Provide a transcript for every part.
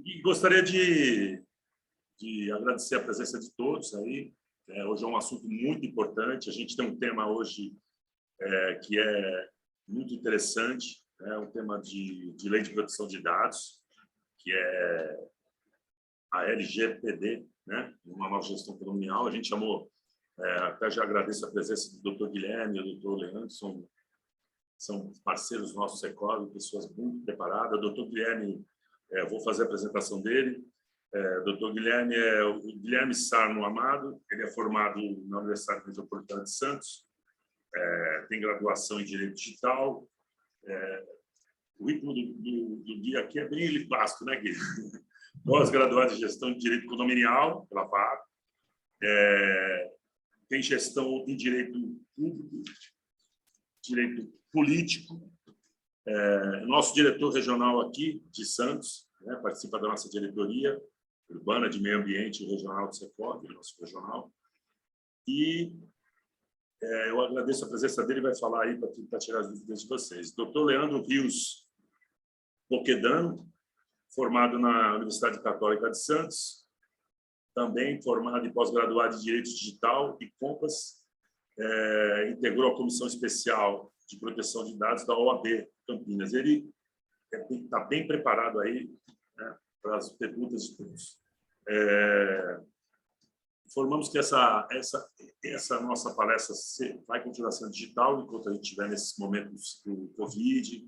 E gostaria de agradecer a presença de todos aí. Hoje é um assunto muito importante. A gente tem um tema hoje que é muito interessante, um tema de lei de proteção de dados, que é a LGPD, né? Uma nova gestão condominial. A gente chamou, até já agradeço a presença do Dr. Guilherme e do Dr. Leandro, são parceiros nossos Secov, pessoas muito preparadas. O Dr. Guilherme, vou fazer a apresentação dele. Dr. Guilherme é o Guilherme Sarno Amado, ele é formado na Universidade Metropolitana de Santos, tem graduação em Direito Digital. O currículo do Gui aqui é bem vasto, né, Gui? Pós-graduado em Gestão de Direito Condominial, pela FAP, tem gestão em Direito Público, Direito Político, nosso diretor regional aqui de Santos, né, participa da nossa diretoria urbana de meio ambiente regional do Secov, nosso regional, e eu agradeço a presença dele, vai falar aí para tirar as dúvidas de vocês. Dr. Leandro Rios Boquedano, formado na Universidade Católica de Santos, também formado e pós-graduado em Direito Digital e Compass, integrou a Comissão Especial de Proteção de Dados da OAB Campinas. Ele está bem preparado aí, né, para as perguntas de todos. Informamos que essa nossa palestra vai continuar sendo digital, enquanto a gente estiver nesses momentos do Covid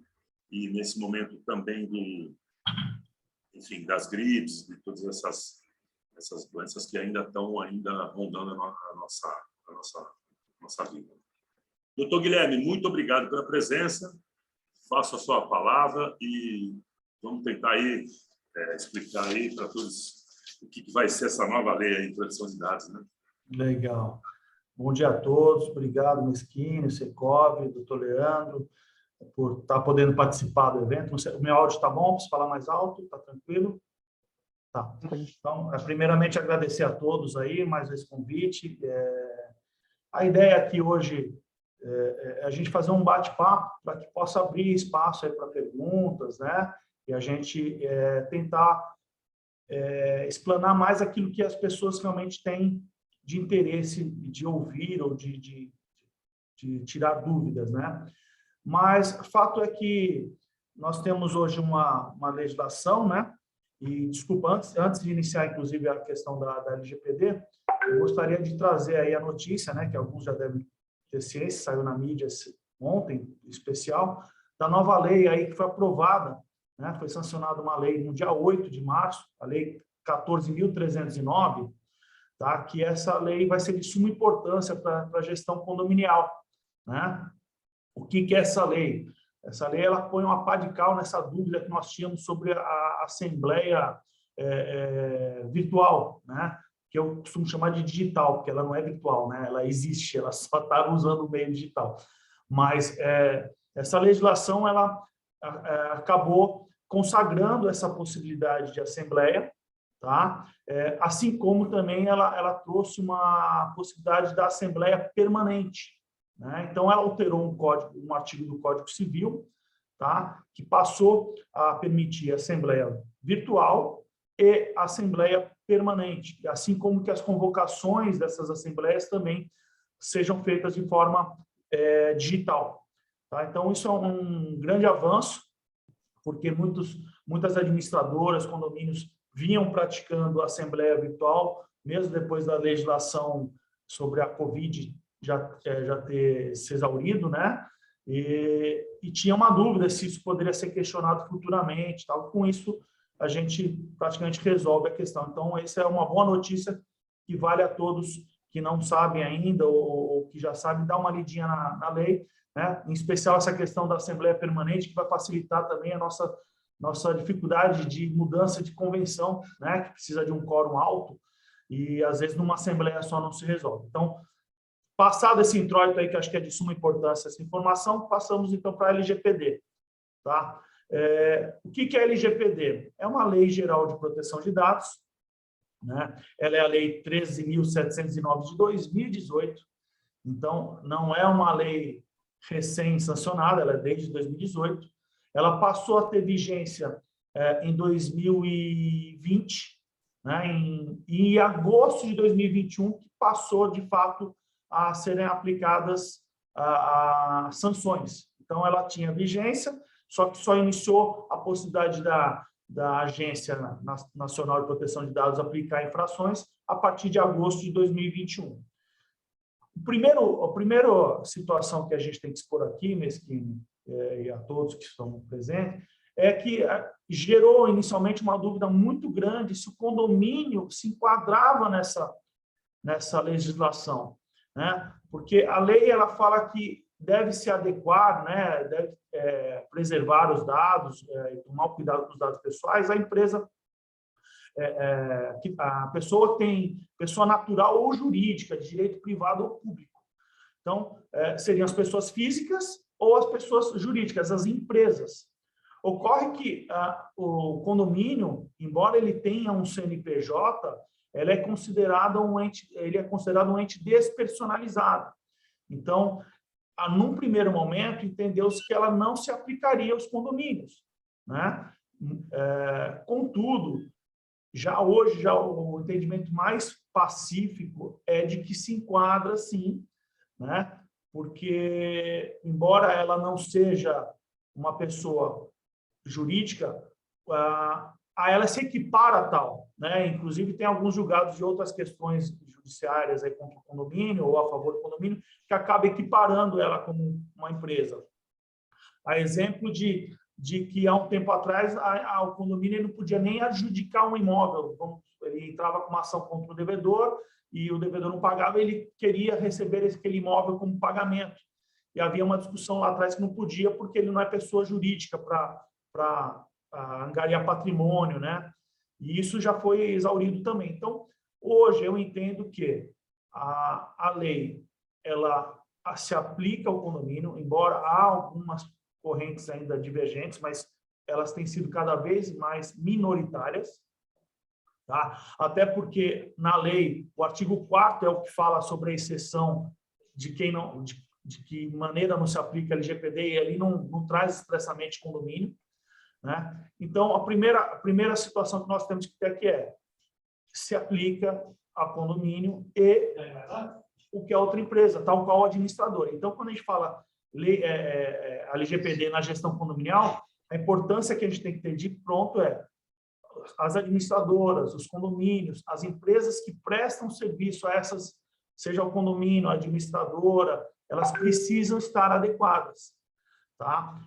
e nesse momento também enfim, das gripes, de todas essas doenças que ainda estão rondando a nossa vida. Doutor Guilherme, muito obrigado pela presença. Faço a sua palavra e vamos tentar aí explicar aí para todos o que vai ser essa nova lei aí de proteção de dados, né? Legal. Bom dia a todos. Obrigado, Meschini, Secov, doutor Leandro, por estar podendo participar do evento. Não sei, o meu áudio está bom? Preciso falar mais alto? Está tranquilo? Tá. Então, primeiramente, agradecer a todos aí, mais esse convite. A ideia aqui hoje é a gente fazer um bate-papo para que possa abrir espaço aí para perguntas, né? E a gente tentar explanar mais aquilo que as pessoas realmente têm de interesse de ouvir ou de tirar dúvidas, né? Mas o fato é que nós temos hoje uma legislação, né? E, desculpa, antes de iniciar, inclusive, a questão da LGPD, eu gostaria de trazer aí a notícia, né? Que alguns já devem ter ciência, saiu na mídia ontem, especial, da nova lei aí que foi aprovada, né? Foi sancionada uma lei no dia 8 de março, a lei 14.309, tá? Que essa lei vai ser de suma importância para a gestão condominial, né? O que é essa lei? Essa lei ela põe uma pá de cal nessa dúvida que nós tínhamos sobre a assembleia virtual, né? Que eu costumo chamar de digital, porque ela não é virtual, né? Ela existe, ela só está usando o meio digital. Mas essa legislação ela acabou consagrando essa possibilidade de assembleia, tá? Assim como também ela trouxe uma possibilidade da assembleia permanente, né? Então, ela alterou um artigo do Código Civil, tá? Que passou a permitir a assembleia virtual e a assembleia permanente, assim como que as convocações dessas assembleias também sejam feitas de forma digital, tá? Então, isso é um grande avanço, porque muitas administradoras, condomínios, vinham praticando a assembleia virtual, mesmo depois da legislação sobre a Covid já ter se exaurido, né? E tinha uma dúvida se isso poderia ser questionado futuramente, tal. Com isso, a gente praticamente resolve a questão. Então, essa é uma boa notícia que vale a todos que não sabem ainda ou que já sabem, dar uma lidinha na lei, né? Em especial essa questão da Assembleia Permanente, que vai facilitar também a nossa dificuldade de mudança de convenção, né? Que precisa de um quórum alto e, às vezes, numa Assembleia só não se resolve. Então, passado esse introito aí, que acho que é de suma importância essa informação, passamos então para a LGPD, tá? O que é a LGPD? É uma lei geral de proteção de dados, né? Ela é a lei 13.709 de 2018, então não é uma lei recém-sancionada, ela é desde 2018. Ela passou a ter vigência em 2020, né, em agosto de 2021, que passou, de fato, a serem aplicadas sanções. Então, ela tinha vigência, só que só iniciou a possibilidade da Agência Nacional de Proteção de Dados aplicar infrações a partir de agosto de 2021. A primeira situação que a gente tem que expor aqui, Mesquini, e a todos que estão presentes, é que gerou inicialmente uma dúvida muito grande se o condomínio se enquadrava nessa legislação, né? Porque a lei ela fala que deve se adequar, né? Deve preservar os dados, tomar cuidado com os dados pessoais. A empresa, a pessoa tem pessoa natural ou jurídica, de direito privado ou público. Então, seriam as pessoas físicas ou as pessoas jurídicas, as empresas. Ocorre que o condomínio, embora ele tenha um CNPJ, ele é considerado um ente despersonalizado. Então, num primeiro momento, entendeu-se que ela não se aplicaria aos condomínios, né? Contudo, hoje o entendimento mais pacífico é de que se enquadra, sim, né? Porque, embora ela não seja uma pessoa jurídica, a ela se equipara a tal, né? Inclusive, tem alguns julgados de outras questões judiciárias aí contra o condomínio ou a favor do condomínio, que acaba equiparando ela como uma empresa. A exemplo de que, há um tempo atrás, o condomínio não podia nem adjudicar um imóvel. Ele entrava com uma ação contra o devedor e o devedor não pagava, ele queria receber aquele imóvel como pagamento. E havia uma discussão lá atrás que não podia, porque ele não é pessoa jurídica para angariar patrimônio, né? E isso já foi exaurido também. Então, hoje eu entendo que a lei ela se aplica ao condomínio, embora há algumas correntes ainda divergentes, mas elas têm sido cada vez mais minoritárias, tá? Até porque na lei o artigo 4º é o que fala sobre a exceção de quem não de que maneira não se aplica a LGPD, e ali não traz expressamente condomínio, né? Então, a primeira situação que nós temos que ter aqui se aplica a condomínio e o que é outra empresa, tal qual a administradora. Então, quando a gente fala a LGPD na gestão condominial, a importância que a gente tem que ter de pronto as administradoras, os condomínios, as empresas que prestam serviço a essas, seja o condomínio, a administradora, elas precisam estar adequadas, tá?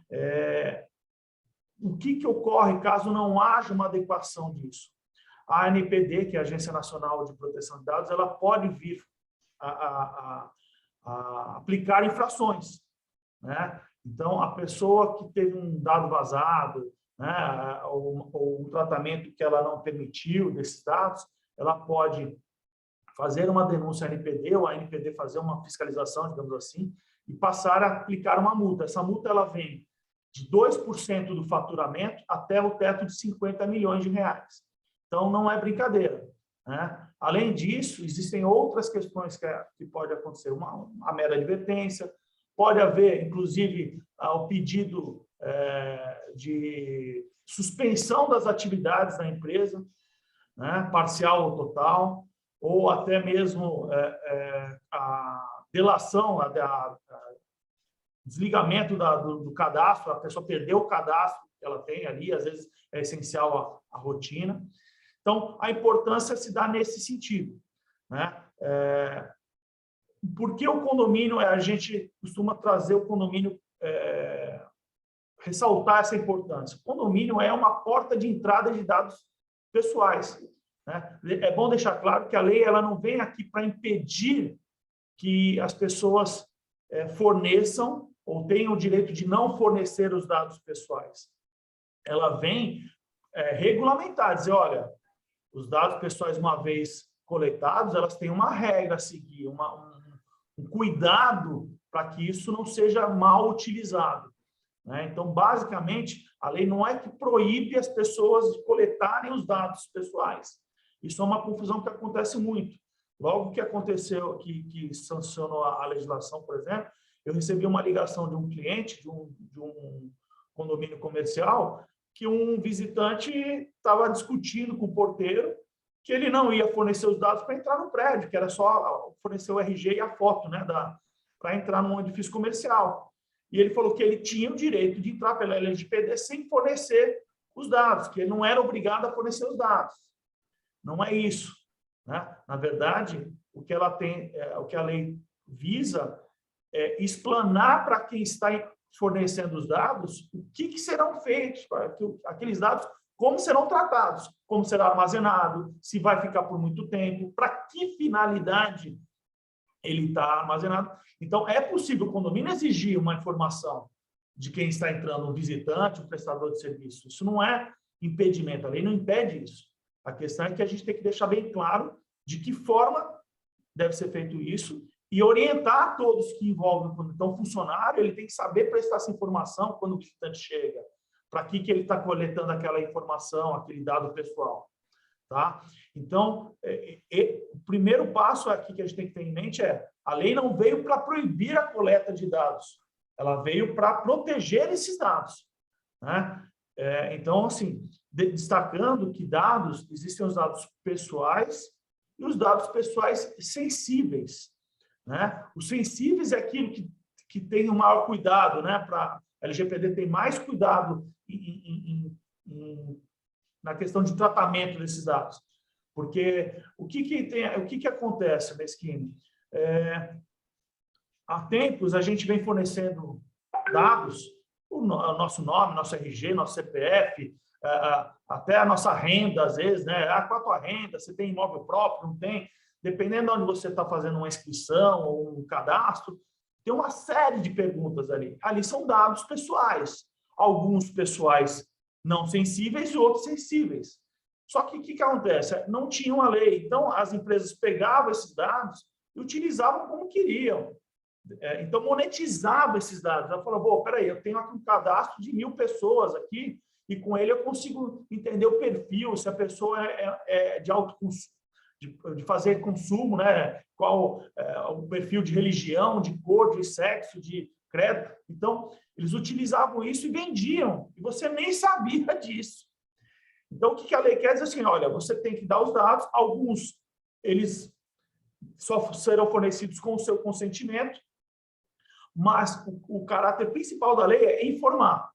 O que ocorre caso não haja uma adequação disso? A ANPD, que é a Agência Nacional de Proteção de Dados, ela pode vir a aplicar infrações, né? Então, a pessoa que teve um dado vazado, né, ou um tratamento que ela não permitiu desses dados, ela pode fazer uma denúncia à ANPD, ou a ANPD fazer uma fiscalização, digamos assim, e passar a aplicar uma multa. Essa multa ela vem de 2% do faturamento até o teto de 50 milhões de reais. Então, não é brincadeira, né? Além disso, existem outras questões que pode acontecer. Uma mera advertência, pode haver, inclusive, o pedido de suspensão das atividades da empresa, né, parcial ou total, ou até mesmo a delação, desligamento do cadastro, a pessoa perdeu o cadastro que ela tem ali, às vezes é essencial a rotina. Então, a importância se dá nesse sentido, né? Por que o condomínio, a gente costuma trazer o condomínio, ressaltar essa importância? O condomínio é uma porta de entrada de dados pessoais, né? É bom deixar claro que a lei ela não vem aqui para impedir que as pessoas forneçam ou tenham o direito de não fornecer os dados pessoais. Ela vem regulamentar, dizer, olha, os dados pessoais, uma vez coletados, elas têm uma regra a seguir, um cuidado para que isso não seja mal utilizado, né? Então, basicamente, a lei não é que proíbe as pessoas de coletarem os dados pessoais. Isso é uma confusão que acontece muito. Logo que aconteceu, que sancionou a legislação, por exemplo, eu recebi uma ligação de um cliente de um condomínio comercial que um visitante estava discutindo com o porteiro que ele não ia fornecer os dados para entrar no prédio, que era só fornecer o RG e a foto, né, para entrar num edifício comercial. E ele falou que ele tinha o direito de entrar pela LGPD sem fornecer os dados, que ele não era obrigado a fornecer os dados. Não é isso, né? Na verdade, o que ela tem, o que a lei visa é explanar para quem está fornecendo os dados o que serão feitos, para que aqueles dados, como serão tratados, como será armazenado, se vai ficar por muito tempo, para que finalidade ele está armazenado. Então, é possível o condomínio exigir uma informação de quem está entrando, um visitante, um prestador de serviço. Isso não é impedimento, a lei não impede isso. A questão é que a gente tem que deixar bem claro de que forma deve ser feito isso e orientar todos que envolvem. Então, o funcionário ele tem que saber prestar essa informação quando o visitante chega, para que ele está coletando aquela informação, aquele dado pessoal. Tá? Então, o primeiro passo aqui que a gente tem que ter em mente é a lei não veio para proibir a coleta de dados, ela veio para proteger esses dados. Né? Então, assim, destacando que dados, existem os dados pessoais e os dados pessoais sensíveis. Né? Os sensíveis é aquilo que tem o maior cuidado, né? A LGPD tem mais cuidado na questão de tratamento desses dados. Porque o que acontece, Mesquini? Há tempos a gente vem fornecendo dados, o nosso nome, nosso RG, nosso CPF, até a nossa renda, às vezes, né? Qual a tua renda? Você tem imóvel próprio? Não tem? Dependendo de onde você está fazendo uma inscrição ou um cadastro, tem uma série de perguntas ali. Ali são dados pessoais. Alguns pessoais não sensíveis e outros sensíveis. Só que o que acontece? Não tinha uma lei. Então, as empresas pegavam esses dados e utilizavam como queriam. Então, monetizavam esses dados. Ela falou, peraí, eu tenho aqui um cadastro de 1000 pessoas aqui e com ele eu consigo entender o perfil, se a pessoa é de alto consumo, de fazer consumo, né? Qual o perfil de religião, de cor, de sexo, de credo. Então, eles utilizavam isso e vendiam, e você nem sabia disso. Então, o que a lei quer dizer assim, olha, você tem que dar os dados, alguns eles só serão fornecidos com o seu consentimento, mas o caráter principal da lei é informar.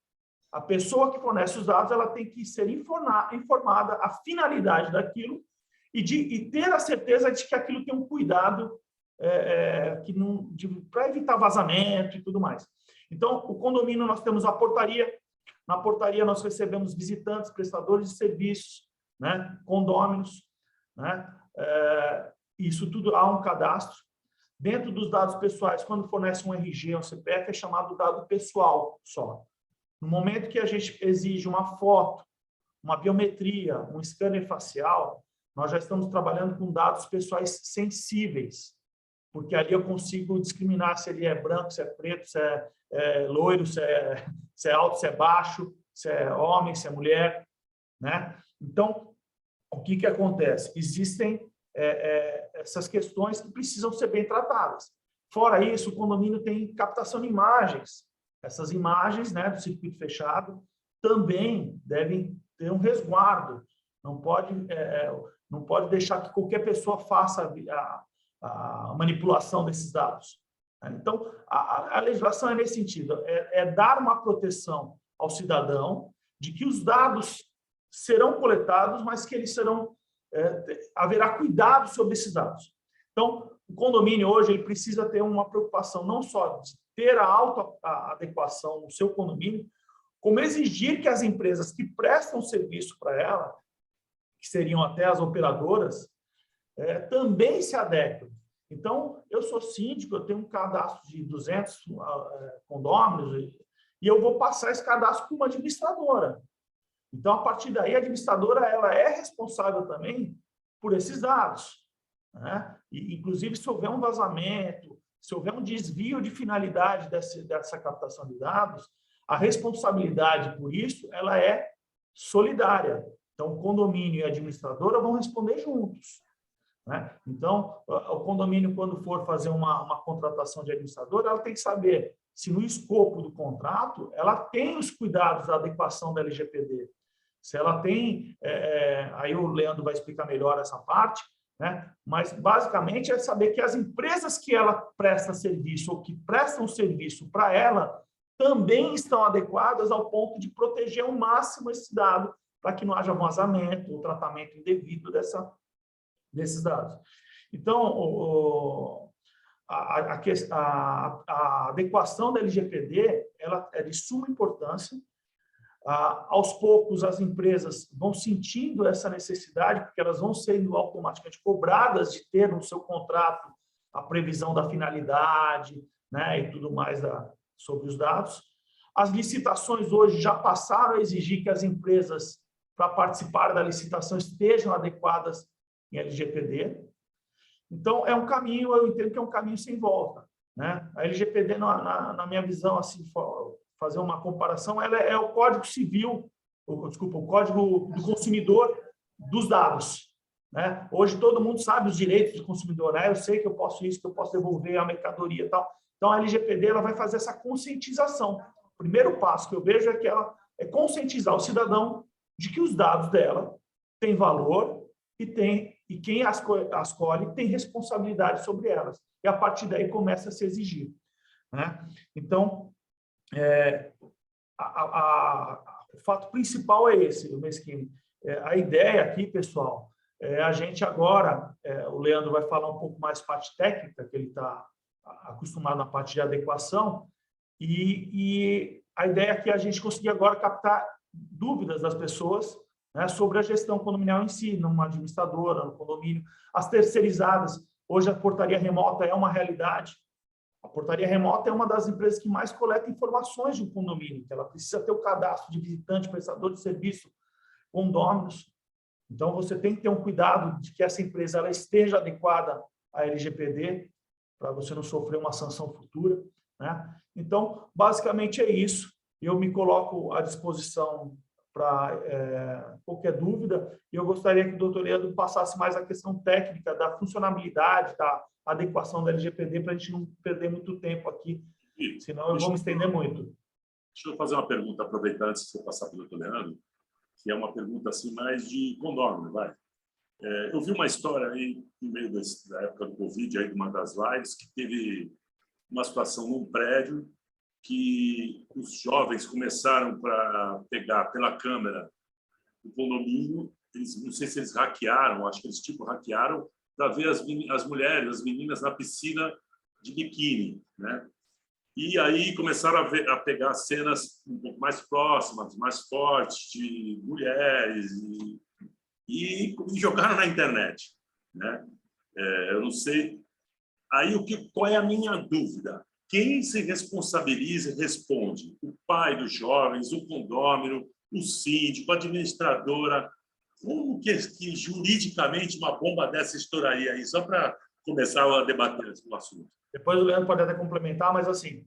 A pessoa que fornece os dados, ela tem que ser informada a finalidade daquilo e ter a certeza de que aquilo tem um cuidado para evitar vazamento e tudo mais. Então, o condomínio, nós temos a portaria. Na portaria, nós recebemos visitantes, prestadores de serviços, né? Condôminos. Né? Isso tudo há um cadastro. Dentro dos dados pessoais, quando fornece um RG, um CPF, é chamado dado pessoal só. No momento que a gente exige uma foto, uma biometria, um scanner facial, nós já estamos trabalhando com dados pessoais sensíveis, porque ali eu consigo discriminar se ele é branco, se é preto, se é loiro, se é alto, se é baixo, se é homem, se é mulher. Né? Então, o que acontece? Existem essas questões que precisam ser bem tratadas. Fora isso, o condomínio tem captação de imagens. Essas imagens, né, do circuito fechado também devem ter um resguardo. Não pode deixar que qualquer pessoa faça a manipulação desses dados. Então, a legislação é nesse sentido, dar uma proteção ao cidadão de que os dados serão coletados, mas que eles serão, haverá cuidado sobre esses dados. Então, o condomínio hoje ele precisa ter uma preocupação não só de ter a autoadequação no seu condomínio, como exigir que as empresas que prestam serviço para ela, que seriam até as operadoras, também se adequem. Então, eu sou síndico, eu tenho um cadastro de 200 condôminos e eu vou passar esse cadastro para uma administradora. Então, a partir daí, a administradora ela é responsável também por esses dados. Né? E, inclusive, se houver um vazamento, se houver um desvio de finalidade dessa captação de dados, a responsabilidade por isso ela é solidária. Então, o condomínio e a administradora vão responder juntos. Né? Então, o condomínio, quando for fazer uma contratação de administrador, ela tem que saber se no escopo do contrato ela tem os cuidados da adequação da LGPD. Se ela tem, aí o Leandro vai explicar melhor essa parte, né? Mas basicamente é saber que as empresas que ela presta serviço ou que prestam serviço para ela também estão adequadas ao ponto de proteger ao máximo esse dado para que não haja vazamento ou tratamento indevido desses dados. Então, a adequação da LGPD ela é de suma importância. Aos poucos, as empresas vão sentindo essa necessidade, porque elas vão sendo automaticamente cobradas de ter no seu contrato a previsão da finalidade, né, e tudo mais sobre os dados. As licitações hoje já passaram a exigir que as empresas, para participar da licitação, estejam adequadas em LGPD. Então, é um caminho, eu entendo que é um caminho sem volta, né? A LGPD, na minha visão, assim, fazer uma comparação, ela é o Código Civil, o Código do Consumidor dos dados, né? Hoje todo mundo sabe os direitos do consumidor, né? Eu sei que eu posso isso, que eu posso devolver a mercadoria e tal. Então, a LGPD ela vai fazer essa conscientização. O primeiro passo que eu vejo é que ela é conscientizar o cidadão de que os dados dela têm valor e quem as colhe tem responsabilidade sobre elas. E a partir daí começa a se exigir, né? Então, o fato principal é esse, Meschini. A ideia aqui, pessoal, a gente agora, o Leandro vai falar um pouco mais parte técnica, que ele está acostumado na parte de adequação, e a ideia é que a gente consiga agora captar dúvidas das pessoas, né, sobre a gestão condominial em si, numa administradora, no condomínio. As terceirizadas, hoje a portaria remota é uma realidade. A portaria remota é uma das empresas que mais coleta informações de um condomínio, que ela precisa ter o cadastro de visitante, prestador de serviço, condôminos. Então, você tem que ter um cuidado de que essa empresa ela esteja adequada à LGPD, para você não sofrer uma sanção futura, né? Então, basicamente é isso. Eu me coloco à disposição para qualquer dúvida, e eu gostaria que o doutor Leandro passasse mais a questão técnica da funcionalidade, da adequação da LGPD, para a gente não perder muito tempo aqui, senão eu vou me estender muito. Deixa eu fazer uma pergunta, aproveitar antes de você passar para o doutor Leandro, que é uma pergunta assim, mais de condômino, vai. Eu vi uma história aí, no meio da época do Covid, aí, de uma das lives, que teve uma situação num prédio que os jovens começaram para pegar pela câmera o condomínio, não sei se eles hackearam, acho que eles tipo hackearam, para ver as mulheres, as meninas na piscina de biquíni, né? E aí começaram a pegar cenas um pouco mais próximas, mais fortes, de mulheres, e jogaram na internet, né? Eu não sei. Aí qual é a minha dúvida? Quem se responsabiliza e responde? O pai dos jovens, o condômino, o síndico, a administradora. Como que juridicamente uma bomba dessa estouraria aí? Só para começar a debater o assunto. Depois o Leandro pode até complementar, mas assim,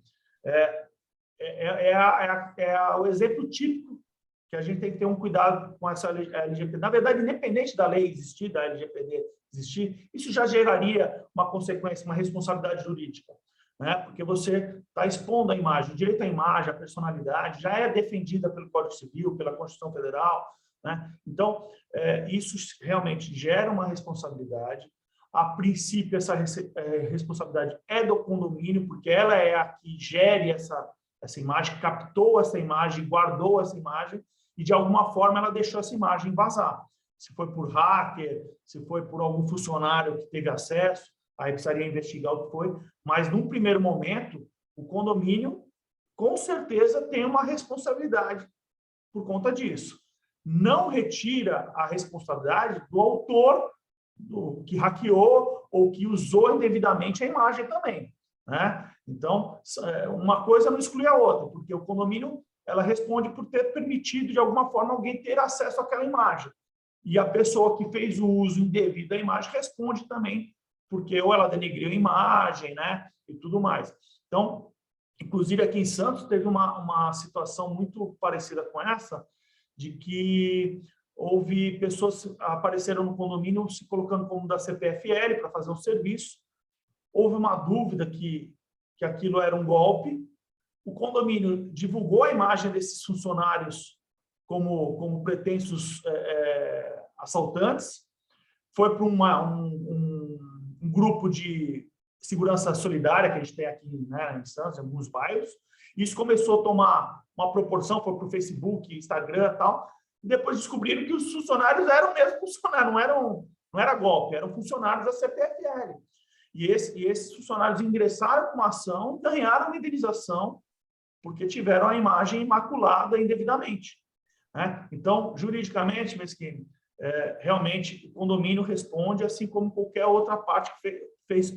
o exemplo típico que a gente tem que ter um cuidado com essa LGPD. Na verdade, independente da lei existir, da LGPD existir, isso já geraria uma consequência, uma responsabilidade jurídica, né? Porque você está expondo a imagem, o direito à imagem, a personalidade, já é defendida pelo Código Civil, pela Constituição Federal, né? Então, isso realmente gera uma responsabilidade. A princípio, essa responsabilidade é do condomínio, porque ela é a que gere essa imagem, captou essa imagem, guardou essa imagem, e de alguma forma ela deixou essa imagem vazar. Se foi por hacker, se foi por algum funcionário que teve acesso, aí precisaria investigar o que foi, mas num primeiro momento, o condomínio com certeza tem uma responsabilidade por conta disso. Não retira a responsabilidade do autor que hackeou ou que usou indevidamente a imagem também, né? Então, uma coisa não exclui a outra, porque o condomínio ela responde por ter permitido, de alguma forma, alguém ter acesso àquela imagem. E a pessoa que fez o uso indevido da imagem responde também, porque ou ela denegriu a imagem, né? E tudo mais. Então, inclusive aqui em Santos, teve uma situação muito parecida com essa, de que houve pessoas que apareceram no condomínio se colocando como da CPFL para fazer um serviço. Houve uma dúvida que aquilo era um golpe, o condomínio divulgou a imagem desses funcionários como pretensos assaltantes, foi para um grupo de segurança solidária que a gente tem aqui, né, em Santos, em alguns bairros. Isso começou a tomar uma proporção, foi para o Facebook, Instagram e tal, e depois descobriram que os funcionários eram mesmo funcionários, não era golpe, eram funcionários da CPFL. E esses funcionários ingressaram com uma ação, ganharam uma indenização, porque tiveram a imagem imaculada indevidamente, né? Então, juridicamente, Mesquini, realmente o condomínio responde, assim como qualquer outra parte que fez,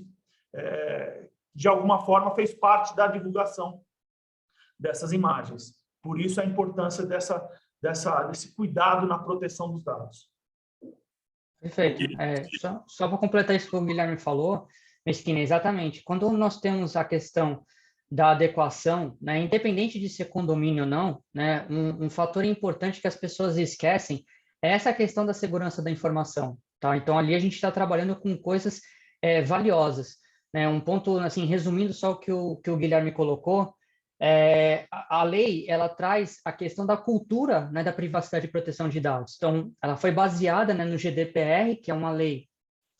de alguma forma, fez parte da divulgação dessas imagens. Por isso a importância desse cuidado na proteção dos dados. Perfeito. Só para completar isso que o Guilherme falou, Mesquini, exatamente. Quando nós temos a questão da adequação, né, independente de ser condomínio ou não, né, um fator importante que as pessoas esquecem é essa questão da segurança da informação. Tá? Então, ali a gente está trabalhando com coisas valiosas. Né? Um ponto, assim, resumindo só o que o Guilherme colocou, a lei, ela traz a questão da cultura, né, da privacidade e proteção de dados. Então, ela foi baseada, né, no GDPR, que é uma lei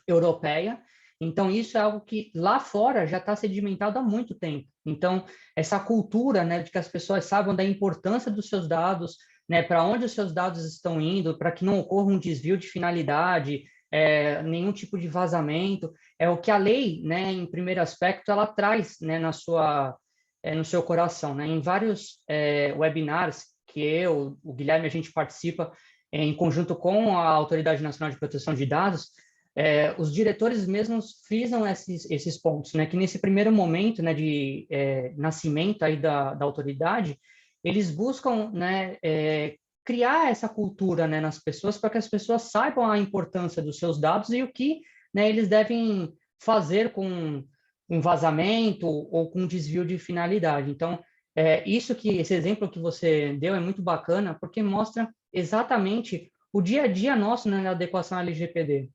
europeia. Então, isso é algo que lá fora já está sedimentado há muito tempo. Então, essa cultura, né, de que as pessoas saibam da importância dos seus dados, né, para onde os seus dados estão indo, para que não ocorra um desvio de finalidade, nenhum tipo de vazamento, é o que a lei, né, em primeiro aspecto, ela traz, né, no seu coração. Né? Em vários webinars que o Guilherme, a gente participa em conjunto com a Autoridade Nacional de Proteção de Dados, os diretores mesmos frisam esses pontos, né? Que nesse primeiro momento, né, de nascimento aí da autoridade, eles buscam, né, criar essa cultura, né, nas pessoas, para que as pessoas saibam a importância dos seus dados e o que, né, eles devem fazer com um vazamento ou com desvio de finalidade. Então, esse exemplo que você deu é muito bacana, porque mostra exatamente o dia a dia nosso, né, na adequação à LGPD.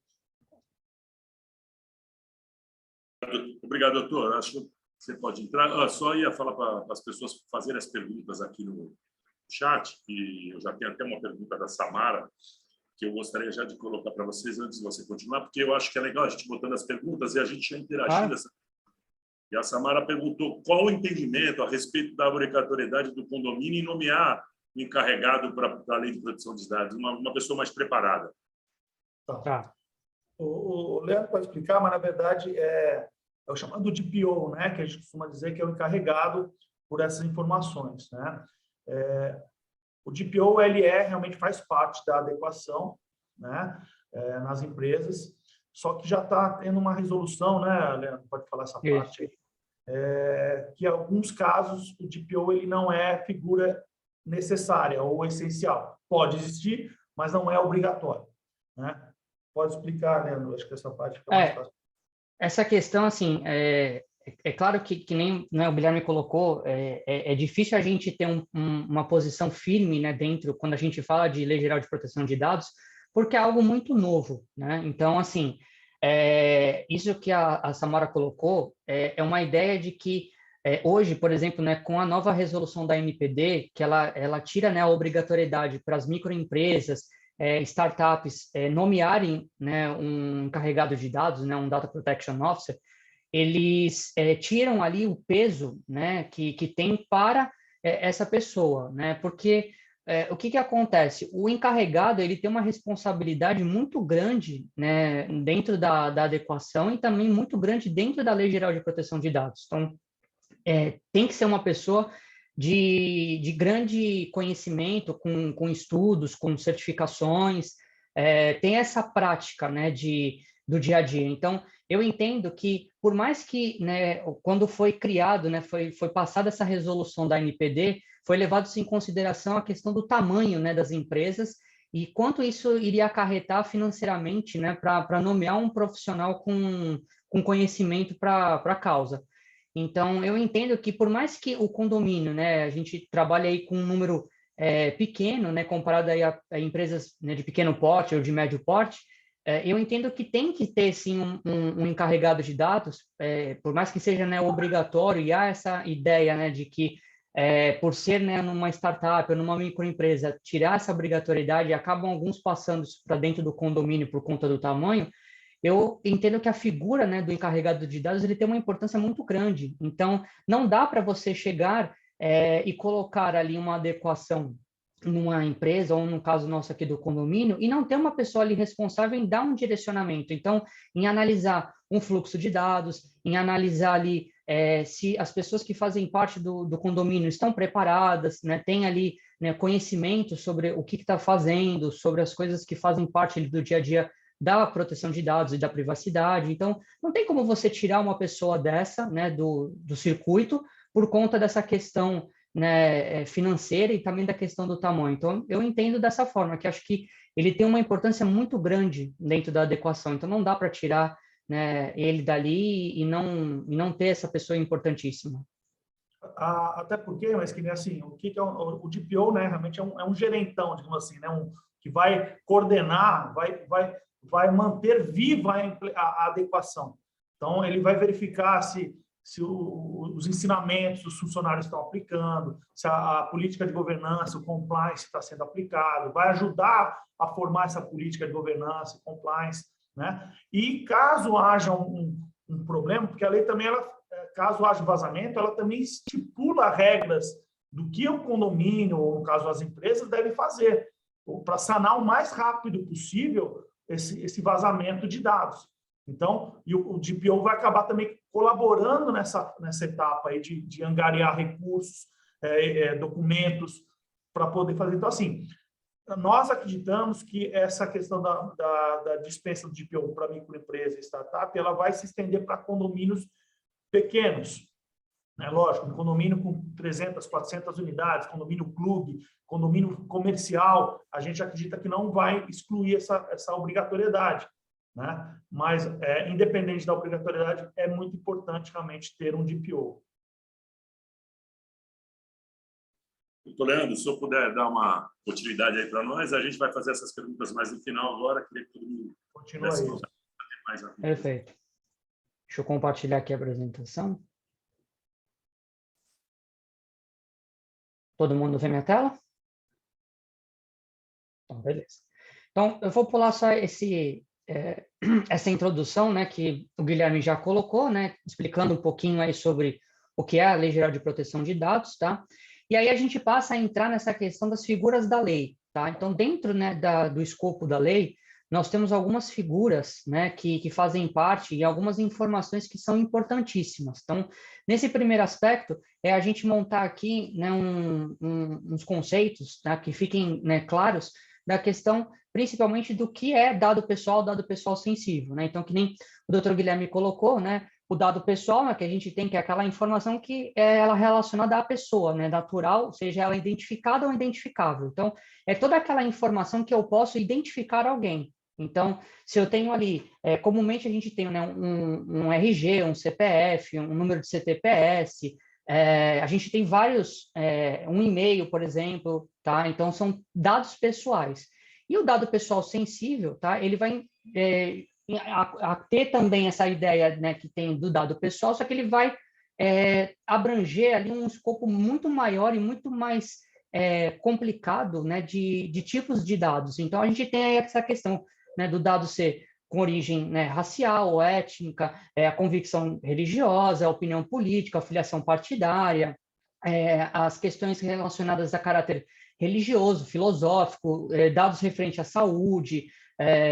Obrigado, doutor. Acho que você pode entrar. Eu só ia falar para as pessoas fazerem as perguntas aqui no chat, e eu já tenho até uma pergunta da Samara, que eu gostaria já de colocar para vocês antes de você continuar, porque eu acho que é legal a gente botando as perguntas e a gente já interagindo. E a Samara perguntou qual o entendimento a respeito da obrigatoriedade do condomínio em nomear o encarregado da lei de proteção de dados, uma pessoa mais preparada. Tá. O Leandro pode explicar, mas, na verdade, é o chamado DPO, né, que a gente costuma dizer que é o encarregado por essas informações. Né? O DPO, ele realmente faz parte da adequação, né, nas empresas, só que já está tendo uma resolução, né, Leandro, pode falar essa parte aí, que em alguns casos o DPO ele não é figura necessária ou essencial. Pode existir, mas não é obrigatório. Né? Pode explicar, Leandro? Acho que essa parte fica mais fácil. Essa questão, assim, é claro que nem, né, o Guilherme colocou, é difícil a gente ter uma posição firme, né, dentro, quando a gente fala de Lei Geral de Proteção de Dados, porque é algo muito novo, né? Então, assim, isso que a Samara colocou é uma ideia de que hoje, por exemplo, né, com a nova resolução da NPD, que ela tira, né, a obrigatoriedade para as microempresas, startups nomearem, né, um encarregado de dados, né, um Data Protection Officer, eles tiram ali o peso, né, que tem para essa pessoa, né, porque o que acontece? O encarregado ele tem uma responsabilidade muito grande, né, dentro da adequação e também muito grande dentro da Lei Geral de Proteção de Dados. Então, tem que ser uma pessoa de grande conhecimento, com estudos, com certificações, tem essa prática, né, do dia a dia. Então, eu entendo que, por mais que, né, quando foi criado, né, foi passada essa resolução da NPD, foi levado em consideração a questão do tamanho, né, das empresas e quanto isso iria acarretar financeiramente, né, para nomear um profissional com conhecimento para a causa. Então, eu entendo que, por mais que o condomínio, né, a gente trabalha aí com um número pequeno, né, comparado aí a empresas, né, de pequeno porte ou de médio porte, eu entendo que tem que ter, sim, um encarregado de dados, por mais que seja, né, obrigatório, e há essa ideia, né, de que por ser, né, numa startup ou numa microempresa, tirar essa obrigatoriedade e acabam alguns passando isso para dentro do condomínio por conta do tamanho, eu entendo que a figura, né, do encarregado de dados ele tem uma importância muito grande. Então, não dá para você chegar e colocar ali uma adequação numa empresa, ou no caso nosso aqui do condomínio, e não ter uma pessoa ali responsável em dar um direcionamento. Então, em analisar um fluxo de dados, em analisar ali se as pessoas que fazem parte do condomínio estão preparadas, né, têm ali, né, conhecimento sobre o que está fazendo, sobre as coisas que fazem parte ali do dia a dia da proteção de dados e da privacidade. Então, não tem como você tirar uma pessoa dessa, né, do circuito, por conta dessa questão, né, financeira e também da questão do tamanho. Então, eu entendo dessa forma, que acho que ele tem uma importância muito grande dentro da adequação. Então, não dá para tirar, né, ele dali e não ter essa pessoa importantíssima. Até porque, mas que nem assim, o que é o DPO, né? Realmente é um gerentão, digamos assim, né? Que vai coordenar, vai manter viva a adequação. Então, ele vai verificar se os ensinamentos os funcionários estão aplicando, se a política de governança, o compliance está sendo aplicado, vai ajudar a formar essa política de governança, compliance, né? E caso haja um problema, porque a lei também, caso haja vazamento, ela também estipula regras do que o condomínio, ou no caso as empresas, devem fazer para sanar o mais rápido possível esse vazamento de dados. Então, e o DPO vai acabar também colaborando nessa etapa aí de angariar recursos, documentos, para poder fazer. Então, assim, nós acreditamos que essa questão da dispensa do DPO para microempresa e startup, ela vai se estender para condomínios pequenos. É lógico, um condomínio com 300, 400 unidades, condomínio clube, condomínio comercial, a gente acredita que não vai excluir essa obrigatoriedade, né? Mas, independente da obrigatoriedade, é muito importante realmente ter um DPO. Doutor Leandro, se eu puder dar uma utilidade aí para nós, a gente vai fazer essas perguntas mais no final agora, queria que todo mundo continua aí. Mais Perfeito. Deixa eu compartilhar aqui a apresentação. Todo mundo vê minha tela? Então, beleza. Então, eu vou pular só essa introdução, né, que o Guilherme já colocou, né, explicando um pouquinho aí sobre o que é a Lei Geral de Proteção de Dados, tá? E aí a gente passa a entrar nessa questão das figuras da lei, tá? Então, dentro, né, do escopo da lei, nós temos algumas figuras, né, que fazem parte e algumas informações que são importantíssimas. Então, nesse primeiro aspecto, a gente montar aqui, né, uns conceitos, tá, que fiquem, né, claros da questão, principalmente do que é dado pessoal sensível, né? Então, que nem o doutor Guilherme colocou, né, o dado pessoal, né, que a gente tem, que é aquela informação que é ela relacionada à pessoa, né, natural, seja ela identificada ou identificável. Então, é toda aquela informação que eu posso identificar alguém. Então, se eu tenho ali, comumente a gente tem, né, um RG, um CPF, um número de CTPS, a gente tem vários, um e-mail, por exemplo, tá? Então, são dados pessoais. E o dado pessoal sensível, tá? Ele vai a ter também essa ideia, né, que tem do dado pessoal, só que ele vai abranger ali um escopo muito maior e muito mais complicado, né, de tipos de dados. Então, a gente tem aí essa questão, né, do dado ser com origem, né, racial ou étnica, a convicção religiosa, a opinião política, a filiação partidária, as questões relacionadas a caráter religioso, filosófico, dados referentes à saúde,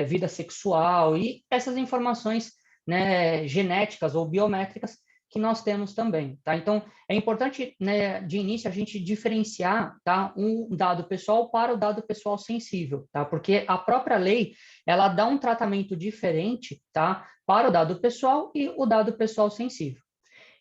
vida sexual e essas informações, né, genéticas ou biométricas que nós temos também, tá? Então, é importante, né, de início, a gente diferenciar, tá, um dado pessoal para o dado pessoal sensível, tá? Porque a própria lei, ela dá um tratamento diferente, tá, para o dado pessoal e o dado pessoal sensível.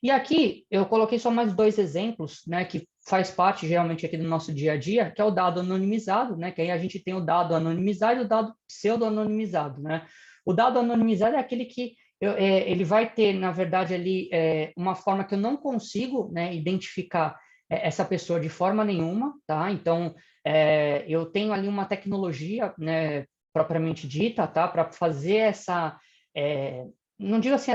E aqui, eu coloquei só mais dois exemplos, né, que faz parte, geralmente, aqui do nosso dia a dia, que é o dado anonimizado, né, que aí a gente tem o dado anonimizado e o dado pseudo-anonimizado, né? O dado anonimizado é aquele que ele vai ter, na verdade, ali uma forma que eu não consigo, né, identificar essa pessoa de forma nenhuma, tá? Então, eu tenho ali uma tecnologia, né, propriamente dita, tá, para fazer não digo assim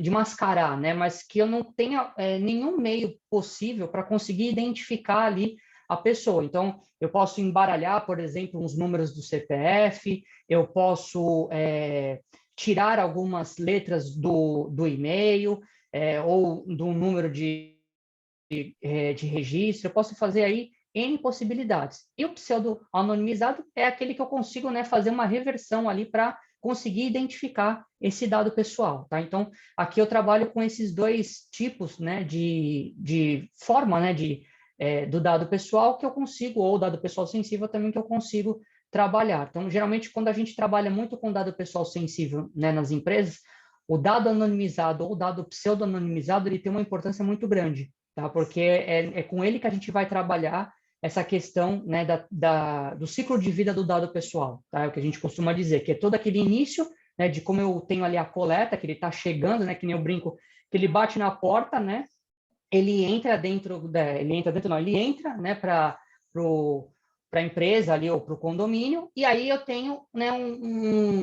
de mascarar, né, mas que eu não tenha nenhum meio possível para conseguir identificar ali a pessoa. Então, eu posso embaralhar, por exemplo, uns números do CPF, eu posso tirar algumas letras do e-mail, ou do número de registro, eu posso fazer aí N possibilidades. E o pseudo anonimizado é aquele que eu consigo, né, fazer uma reversão ali para conseguir identificar esse dado pessoal, tá? Então, aqui eu trabalho com esses dois tipos, né, de forma, né, do dado pessoal que eu consigo, ou dado pessoal sensível também que eu consigo trabalhar. Então, geralmente, quando a gente trabalha muito com dado pessoal sensível, né, nas empresas, o dado anonimizado ou o dado pseudo-anonimizado, ele tem uma importância muito grande, tá? Porque é com ele que a gente vai trabalhar essa questão, né, do ciclo de vida do dado pessoal, tá? É o que a gente costuma dizer, que é todo aquele início, né, de como eu tenho ali a coleta, que ele está chegando, né, que nem eu brinco, que ele bate na porta, né, ele entra dentro, não, ele entra, né, para a empresa ali ou para o condomínio, e aí eu tenho, né,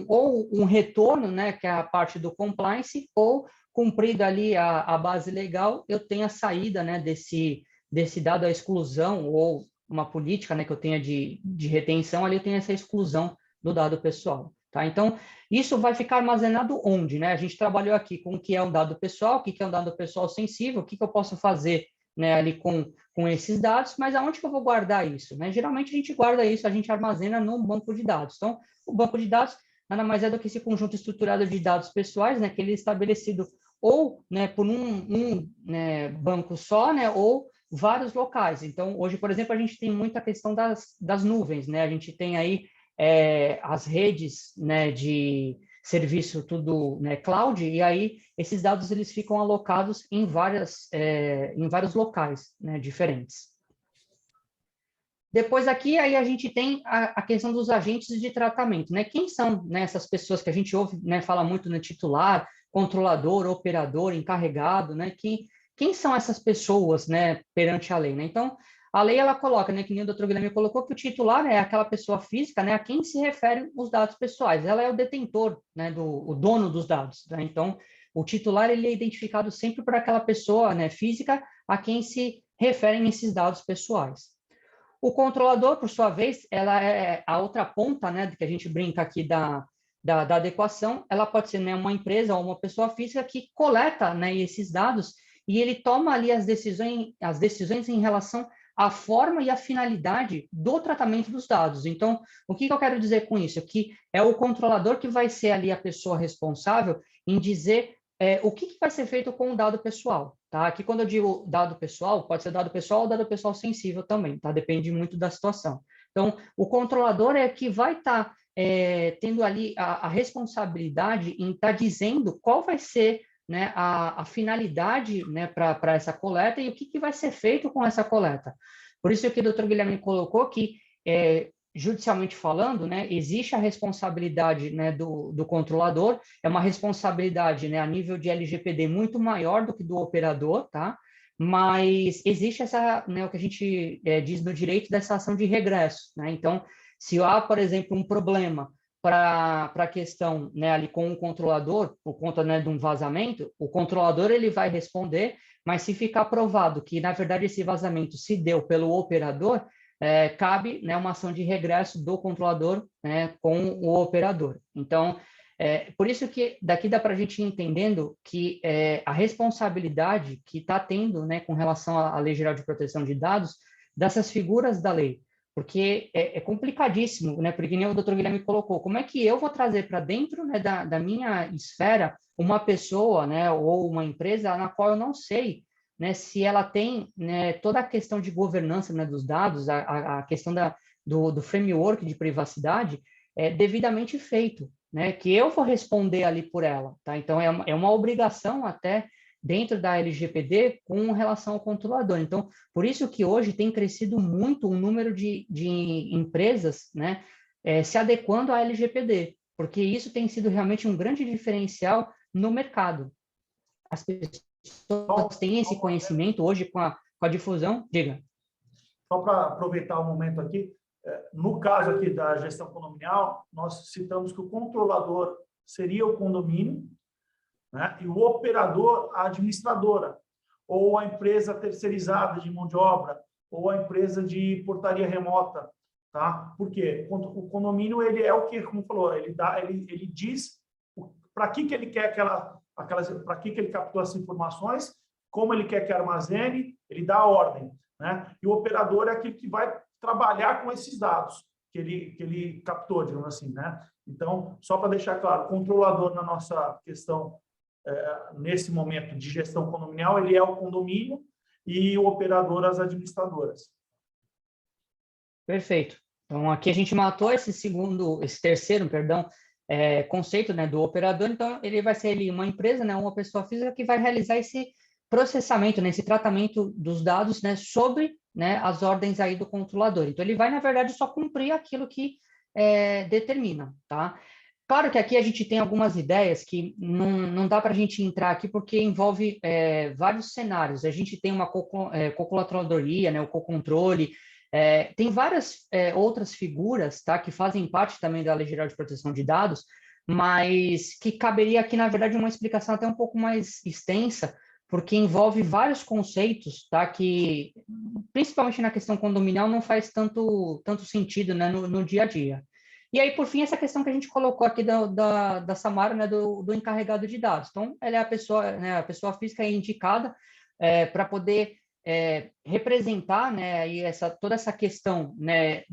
ou um retorno, né, que é a parte do compliance, ou cumprida ali a base legal, eu tenho a saída, né, desse dado, a exclusão, ou uma política, né, que eu tenha de retenção, ali eu tenho essa exclusão do dado pessoal, tá? Então, isso vai ficar armazenado onde, né? A gente trabalhou aqui com o que é um dado pessoal, o que é um dado pessoal sensível, o que eu posso fazer, né, ali com esses dados, mas aonde que eu vou guardar isso, né? Geralmente a gente guarda isso, a gente armazena num banco de dados. Então, o banco de dados nada mais é do que esse conjunto estruturado de dados pessoais, né, que ele é estabelecido ou, né, por né, banco só, né, ou vários locais. Então, hoje, por exemplo, a gente tem muita questão das nuvens, né? A gente tem aí as redes, né, de serviço tudo, né, cloud, e aí esses dados eles ficam alocados em vários locais, né, diferentes. Depois aqui, aí a gente tem a questão dos agentes de tratamento, né? Quem são, né, essas pessoas que a gente ouve, né, fala muito no titular, controlador, operador, encarregado, né? Quem são essas pessoas, né, perante a lei, né? Então, a lei, ela coloca, né, que nem o doutor Guilherme colocou, que o titular é aquela pessoa física, né, a quem se referem os dados pessoais. Ela é o detentor, né, o dono dos dados, né? Então, o titular, ele é identificado sempre por aquela pessoa, né, física a quem se referem esses dados pessoais. O controlador, por sua vez, ela é a outra ponta, né, que a gente brinca aqui da adequação. Ela pode ser, né, uma empresa ou uma pessoa física que coleta, né, esses dados e ele toma ali as decisões em relação à forma e à finalidade do tratamento dos dados. Então, o que eu quero dizer com isso? Que é o controlador que vai ser ali a pessoa responsável em dizer o que vai ser feito com o dado pessoal, tá? Aqui, quando eu digo dado pessoal, pode ser dado pessoal ou dado pessoal sensível também, tá? Depende muito da situação. Então, o controlador é que vai estar tendo ali a responsabilidade em estar dizendo qual vai ser, né, a finalidade, né, para essa coleta e o que vai ser feito com essa coleta. Por isso que o doutor Guilherme colocou que judicialmente falando, né, existe a responsabilidade, né, do controlador, é uma responsabilidade, né, a nível de LGPD muito maior do que do operador, tá? Mas existe essa, né, o que a gente diz no direito dessa ação de regresso, né? Então, se há, por exemplo, um problema para a questão, né, ali com o controlador, por conta, né, de um vazamento, o controlador ele vai responder, mas se ficar provado que, na verdade, esse vazamento se deu pelo operador, cabe, né, uma ação de regresso do controlador, né, com o operador. Então, por isso que daqui dá para a gente ir entendendo que a responsabilidade que está tendo, né, com relação à Lei Geral de Proteção de Dados, dessas figuras da lei, porque é complicadíssimo, né, porque nem o doutor Guilherme colocou, como é que eu vou trazer para dentro, né, da minha esfera uma pessoa, né, ou uma empresa na qual eu não sei, né, se ela tem, né, toda a questão de governança, né, dos dados, a questão do framework de privacidade devidamente feito, né, que eu vou responder ali por ela, tá? Então, é uma obrigação até dentro da LGPD com relação ao controlador. Então, por isso que hoje tem crescido muito o número de empresas, né, se adequando à LGPD, porque isso tem sido realmente um grande diferencial no mercado. As pessoas têm esse conhecimento hoje com a difusão. Diga. Só para aproveitar o momento aqui, no caso aqui da gestão condominial, nós citamos que o controlador seria o condomínio, né? E o operador, a administradora, ou a empresa terceirizada de mão de obra, ou a empresa de portaria remota, tá? Por quê? O condomínio, ele é o que, como falou, ele diz para que ele quer para que ele captou essas informações, como ele quer que armazene, ele dá a ordem, né? E o operador é aquele que vai trabalhar com esses dados que ele captou, digamos assim, né? Então, só para deixar claro, o controlador na nossa questão, nesse momento de gestão condominial, ele é o condomínio e o operador as administradoras. Perfeito. Então, aqui a gente matou esse terceiro, perdão, conceito, né, do operador. Então, ele vai ser ali uma empresa, né, uma pessoa física que vai realizar esse processamento, né, esse tratamento dos dados, né, sobre, né, as ordens aí do controlador. Então, ele vai, na verdade, só cumprir aquilo que determina, tá? Claro que aqui a gente tem algumas ideias que não dá para a gente entrar aqui porque envolve vários cenários. A gente tem uma cocontroladoria, né, o cocontrole, tem várias outras figuras, tá, que fazem parte também da Lei Geral de Proteção de Dados, mas que caberia aqui, na verdade, uma explicação até um pouco mais extensa, porque envolve vários conceitos, tá, que, principalmente na questão condominial, não faz tanto sentido, né, no dia a dia. E aí, por fim, essa questão que a gente colocou aqui da Samara, né, do encarregado de dados. Então, ela é a pessoa, né, a pessoa física indicada para poder representar, né, aí toda essa questão, né,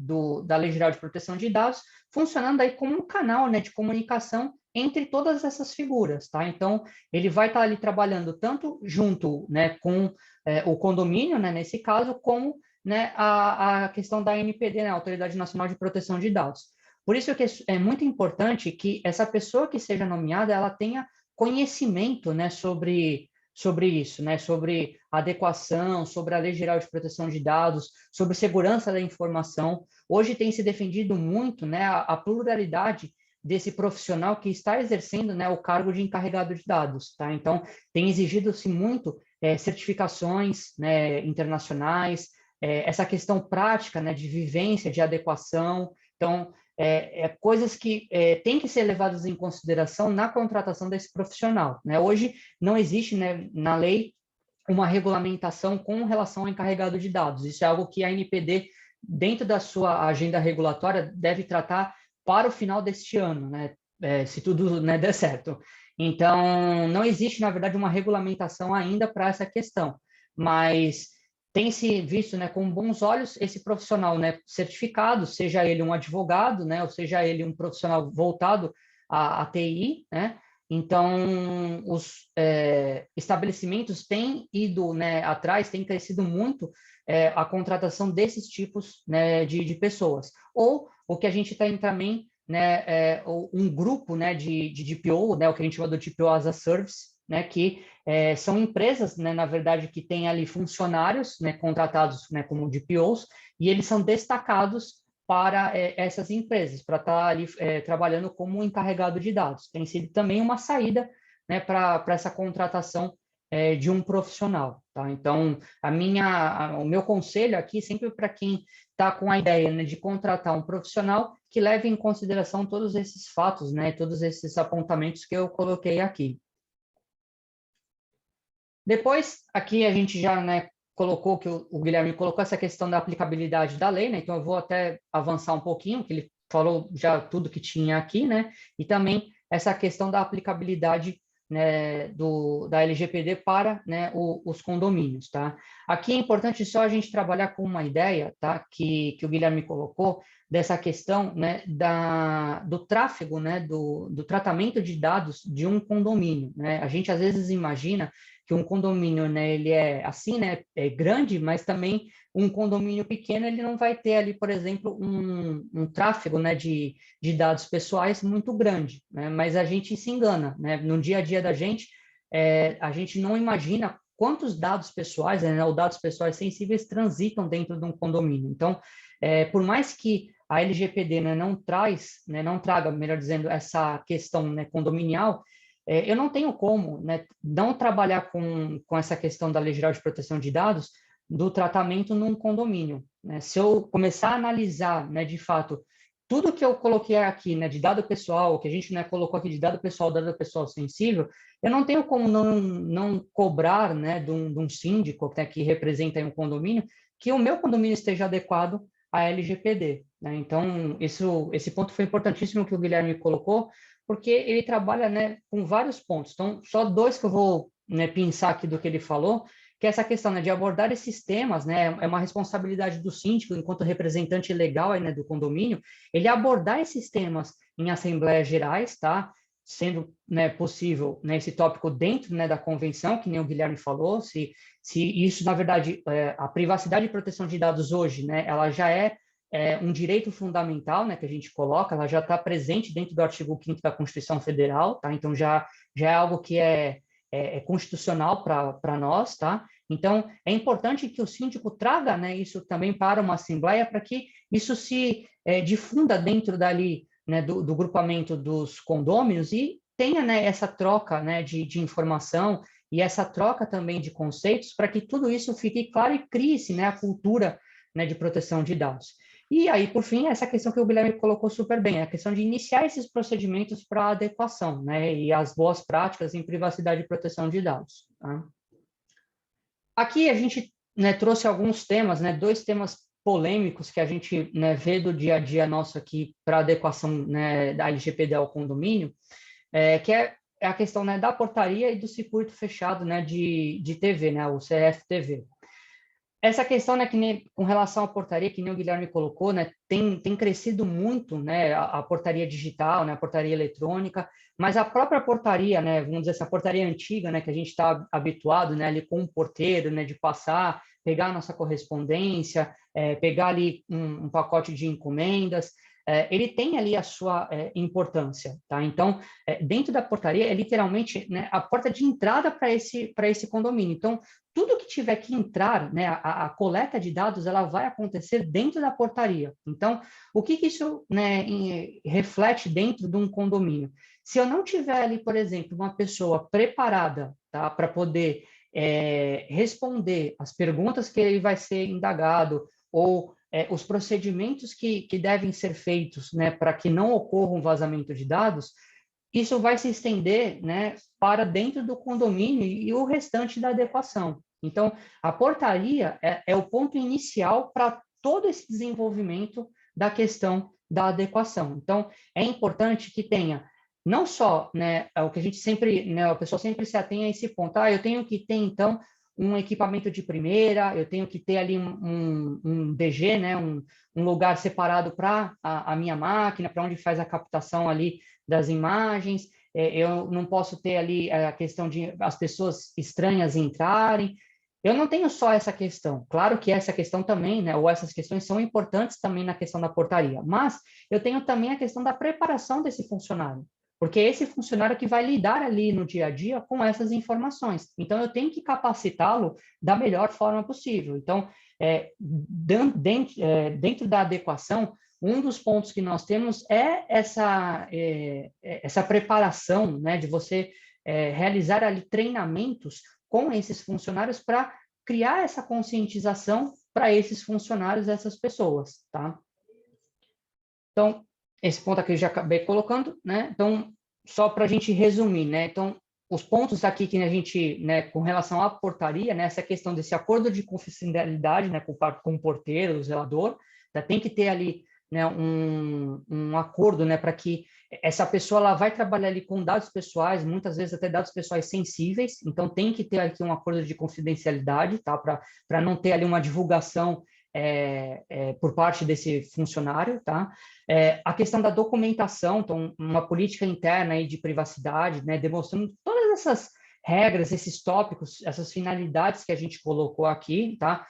da Lei Geral de Proteção de Dados, funcionando aí como um canal, né, de comunicação entre todas essas figuras, tá? Então, ele vai estar ali trabalhando tanto junto, né, com o condomínio, né, nesse caso, como, né, a questão da ANPD, né, Autoridade Nacional de Proteção de Dados. Por isso que é muito importante que essa pessoa que seja nomeada, ela tenha conhecimento, né, sobre isso, né, sobre adequação, sobre a Lei Geral de Proteção de Dados, sobre segurança da informação. Hoje tem se defendido muito, né, a pluralidade desse profissional que está exercendo, né, o cargo de encarregado de dados, tá? Então, tem exigido-se muito certificações, né, internacionais, essa questão prática, né, de vivência, de adequação. Então, coisas que têm que ser levadas em consideração na contratação desse profissional, né? Hoje não existe, né, na lei uma regulamentação com relação ao encarregado de dados. Isso é algo que a ANPD, dentro da sua agenda regulatória, deve tratar para o final deste ano, né? Se tudo, né, der certo. Então, não existe, na verdade, uma regulamentação ainda para essa questão, mas tem se visto, né, com bons olhos esse profissional, né, certificado, seja ele um advogado, né, ou seja ele um profissional voltado à TI, né? Então, os estabelecimentos têm ido, né, atrás, têm crescido muito a contratação desses tipos, né, de pessoas. Ou o que a gente tem também, né, um grupo, né, de DPO, né, o que a gente chama do DPO as a Service, né, que são empresas, né, na verdade, que têm ali funcionários, né, contratados, né, como DPOs, e eles são destacados para essas empresas, para estar ali trabalhando como encarregado de dados. Tem sido também uma saída, né, para essa contratação de um profissional, tá? Então, o meu conselho aqui, sempre para quem está com a ideia, né, de contratar um profissional, que leve em consideração todos esses fatos, né, todos esses apontamentos que eu coloquei aqui. Depois, aqui a gente já, né, colocou, que o Guilherme colocou essa questão da aplicabilidade da lei, né? Então eu vou até avançar um pouquinho, que ele falou já tudo que tinha aqui, né? E também essa questão da aplicabilidade, né, da LGPD para, né, os condomínios, tá? Aqui é importante só a gente trabalhar com uma ideia, tá? Que o Guilherme colocou, dessa questão, né, do tráfego, né, do tratamento de dados de um condomínio, né? A gente às vezes imagina que um condomínio, né, ele é assim, né, é grande, mas também um condomínio pequeno, ele não vai ter ali, por exemplo, um tráfego, né, de dados pessoais muito grande, né? Mas a gente se engana, né? No dia a dia da gente, a gente não imagina quantos dados pessoais, né, ou dados pessoais sensíveis transitam dentro de um condomínio. Então, por mais que a LGPD, né, não traga, melhor dizendo, essa questão, né, condominial, eu não tenho como, né, não trabalhar com essa questão da Lei Geral de Proteção de Dados do tratamento num condomínio, né? Se eu começar a analisar, né, de fato, tudo que eu coloquei aqui, né, de dado pessoal, que a gente, né, colocou aqui de dado pessoal sensível, eu não tenho como não cobrar, né, de um síndico, né, que representa aí um condomínio, que o meu condomínio esteja adequado à LGPD, né? Então, esse ponto foi importantíssimo que o Guilherme colocou, porque ele trabalha, né, com vários pontos. Então, só dois que eu vou, né, pensar aqui do que ele falou, que é essa questão, né, de abordar esses temas, né, é uma responsabilidade do síndico, enquanto representante legal aí, né, do condomínio, ele abordar esses temas em assembleias gerais, tá? Sendo, né, possível, né, esse tópico dentro, né, da convenção, que nem o Guilherme falou, se isso, na verdade, a privacidade e proteção de dados hoje, né, ela já é um direito fundamental, né, que a gente coloca, ela já está presente dentro do artigo 5º da Constituição Federal, tá? Então, já é algo que é constitucional para nós, tá? Então, é importante que o síndico traga, né, isso também para uma assembleia, para que isso se difunda dentro dali, né, do grupamento dos condôminos e tenha, né, essa troca, né, de informação e essa troca também de conceitos para que tudo isso fique claro e crie-se, né, a cultura, né, de proteção de dados. E aí, por fim, essa questão que o Guilherme colocou super bem, a questão de iniciar esses procedimentos para adequação, né, e as boas práticas em privacidade e proteção de dados. Tá? Aqui a gente, né, trouxe alguns temas, né, 2 temas polêmicos que a gente, né, vê do dia a dia nosso aqui para adequação, né, da LGPD ao condomínio, que é a questão, né, da portaria e do circuito fechado, né, de TV, né, o CFTV. Essa questão, né, com relação à portaria, que nem o Guilherme colocou, né, tem crescido muito, né, a portaria digital, né, a portaria eletrônica, mas a própria portaria, né, vamos dizer, essa portaria antiga, né, que a gente está habituado, né, ali com um porteiro, né, de passar, pegar a nossa correspondência, pegar ali um pacote de encomendas, ele tem ali a sua importância, tá? Então, dentro da portaria é literalmente, né, a porta de entrada para esse condomínio. Então, tudo que tiver que entrar, né, a coleta de dados, ela vai acontecer dentro da portaria. Então, o que isso, né, reflete dentro de um condomínio? Se eu não tiver ali, por exemplo, uma pessoa preparada, tá, para poder responder as perguntas que ele vai ser indagado ou os procedimentos que devem ser feitos, né, para que não ocorra um vazamento de dados, isso vai se estender, né, para dentro do condomínio e o restante da adequação. Então, a portaria é o ponto inicial para todo esse desenvolvimento da questão da adequação. Então, é importante que tenha não só, né, o que a gente sempre, né, a pessoa sempre se atém a esse ponto, eu tenho que ter, então, um equipamento de primeira, eu tenho que ter ali um DG, né, um lugar separado para a minha máquina, para onde faz a captação ali das imagens, eu não posso ter ali a questão de as pessoas estranhas entrarem. Eu não tenho só essa questão, claro que essa questão também, né, ou essas questões são importantes também na questão da portaria, mas eu tenho também a questão da preparação desse funcionário, porque é esse funcionário que vai lidar ali no dia a dia com essas informações. Então, eu tenho que capacitá-lo da melhor forma possível. Então, dentro da adequação, um dos pontos que nós temos é essa preparação, né, de você realizar ali treinamentos com esses funcionários para criar essa conscientização para esses funcionários, essas pessoas, tá? Então, esse ponto aqui eu já acabei colocando, né? Então, só para a gente resumir, né? Então, os pontos aqui que a gente, né, com relação à portaria, né, essa questão desse acordo de confidencialidade, né, com o porteiro, o zelador, tem que ter ali, né, um acordo, né, para que essa pessoa ela vai trabalhar ali com dados pessoais, muitas vezes até dados pessoais sensíveis, então tem que ter aqui um acordo de confidencialidade, tá, para não ter ali uma divulgação por parte desse funcionário, tá? A questão da documentação, então, uma política interna aí de privacidade, né, demonstrando todas essas regras, esses tópicos, essas finalidades que a gente colocou aqui, tá?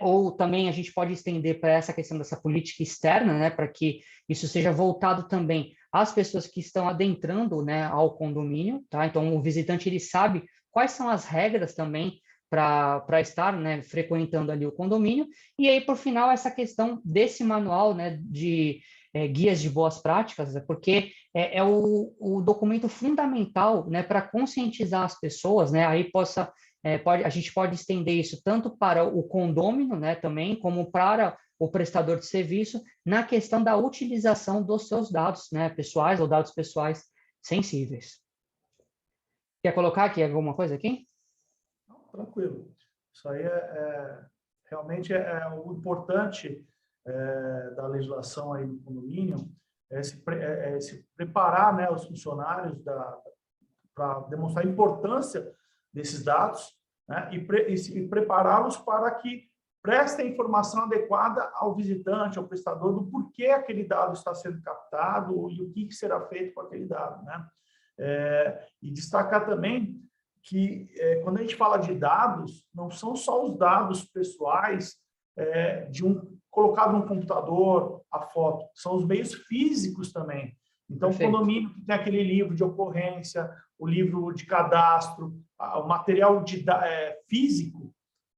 Ou também a gente pode estender para essa questão dessa política externa, né, para que isso seja voltado também às pessoas que estão adentrando, né, ao condomínio, tá? Então, o visitante, ele sabe quais são as regras também para estar, né, frequentando ali o condomínio. E aí, por final, essa questão desse manual, né, de guias de boas práticas, porque é o documento fundamental, né, para conscientizar as pessoas, né, aí a gente pode estender isso tanto para o condômino, né, também, como para o prestador de serviço na questão da utilização dos seus dados, né, pessoais ou dados pessoais sensíveis. Quer colocar aqui alguma coisa aqui? Não, tranquilo. Isso aí realmente o importante da legislação aí do condomínio, se preparar, né, os funcionários para demonstrar a importância desses dados, né, e prepará-los para que prestem a informação adequada ao visitante, ao prestador, do porquê aquele dado está sendo captado e o que será feito com aquele dado, né? E destacar também que, quando a gente fala de dados, não são só os dados pessoais colocado no computador, a foto, são os meios físicos também. Então, Perfeito. o condomínio que tem aquele livro de ocorrência, o livro de cadastro, o material físico,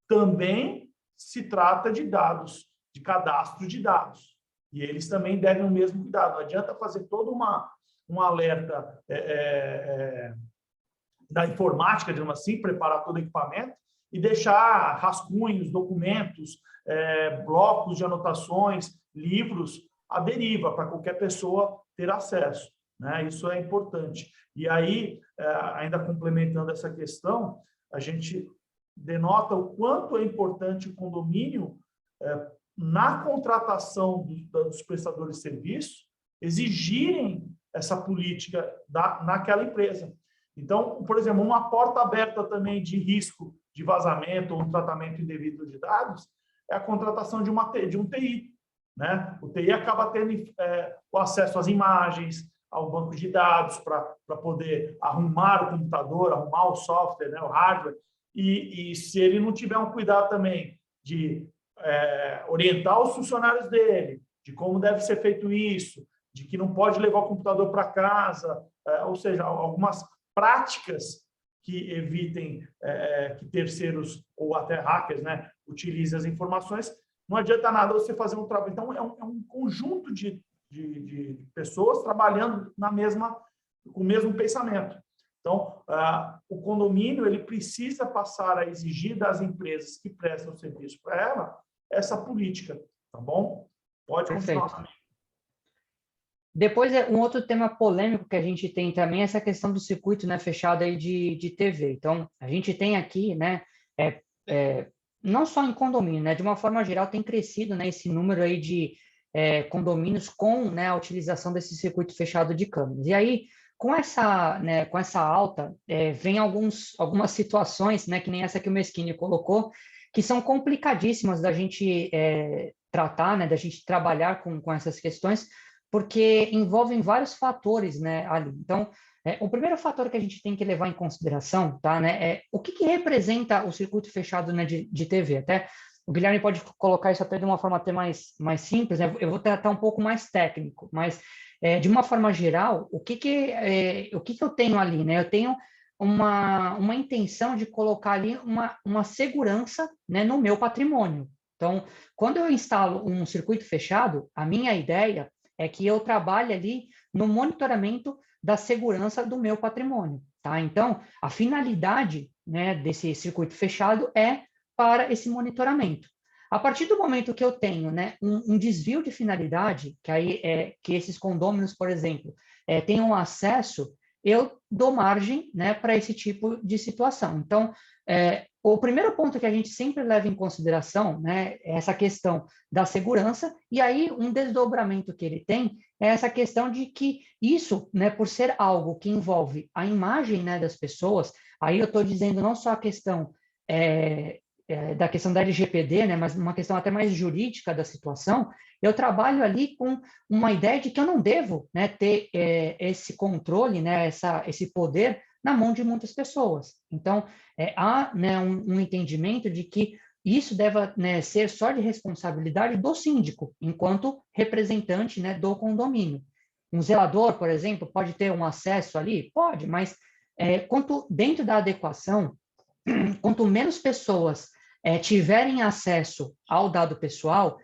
também se trata de dados, de cadastro de dados. E eles também devem o mesmo cuidado. Não adianta fazer todo um alerta da informática, digamos assim, preparar todo o equipamento e deixar rascunhos, documentos, blocos de anotações, livros à deriva, para qualquer pessoa ter acesso, né? Isso é importante. E aí, ainda complementando essa questão, a gente denota o quanto é importante o condomínio, na contratação dos prestadores de serviço, exigirem essa política naquela empresa. Então, por exemplo, uma porta aberta também de risco de vazamento ou um tratamento indevido de dados é a contratação de um TI, né? O TI acaba tendo o acesso às imagens, ao banco de dados para poder arrumar o computador, arrumar o software, né, o hardware, e se ele não tiver um cuidado também de orientar os funcionários dele, de como deve ser feito isso, de que não pode levar o computador para casa, ou seja, algumas práticas que evitem que terceiros ou até hackers, né, utilizem as informações, não adianta nada você fazer um trabalho. Então, é um conjunto de pessoas trabalhando com o mesmo pensamento. Então, o condomínio ele precisa passar a exigir das empresas que prestam serviço para ela essa política, tá bom? Pode continuar. Perfeito. Depois, um outro tema polêmico que a gente tem também é essa questão do circuito, né, fechado aí de TV. Então, a gente tem aqui, né, não só em condomínio, né, de uma forma geral tem crescido, né, esse número aí de condomínios com, né, a utilização desse circuito fechado de câmeras. E aí, com essa alta, vem algumas situações, né, que nem essa que o Meschini colocou, que são complicadíssimas da gente tratar, né, da gente trabalhar com essas questões, porque envolvem vários fatores, né, ali. Então, o primeiro fator que a gente tem que levar em consideração, tá, né, é o que representa o circuito fechado, né, de TV. Até o Guilherme pode colocar isso até de uma forma até mais simples, né? Eu vou tratar um pouco mais técnico, mas de uma forma geral, o que eu tenho ali, né? Eu tenho uma intenção de colocar ali uma segurança, né, no meu patrimônio. Então, quando eu instalo um circuito fechado, a minha ideia é que eu trabalhe ali no monitoramento da segurança do meu patrimônio, tá? Então, a finalidade, né, desse circuito fechado é para esse monitoramento. A partir do momento que eu tenho, né, um desvio de finalidade, que aí que esses condôminos, por exemplo, tenham acesso, eu dou margem, né, para esse tipo de situação. Então, o primeiro ponto que a gente sempre leva em consideração, né, é essa questão da segurança, e aí um desdobramento que ele tem é essa questão de que isso, né, por ser algo que envolve a imagem, né, das pessoas, aí eu estou dizendo não só a questão da questão da LGPD, né, mas uma questão até mais jurídica da situação, eu trabalho ali com uma ideia de que eu não devo, né, ter esse controle, né, esse poder na mão de muitas pessoas. Então, há, né, um entendimento de que isso deve, né, ser só de responsabilidade do síndico, enquanto representante, né, do condomínio. Um zelador, por exemplo, pode ter um acesso ali? Pode, mas dentro da adequação, quanto menos pessoas tiverem acesso ao dado pessoal,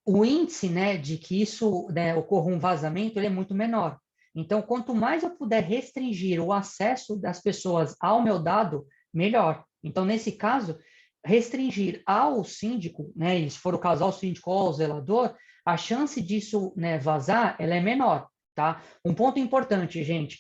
o índice, né, de que isso, né, ocorra um vazamento, ele é muito menor. Então, quanto mais eu puder restringir o acesso das pessoas ao meu dado, melhor. Então, nesse caso, restringir ao síndico, né, e se for o caso ao síndico ou ao zelador, a chance disso, né, vazar, ela é menor, tá? Um ponto importante, gente,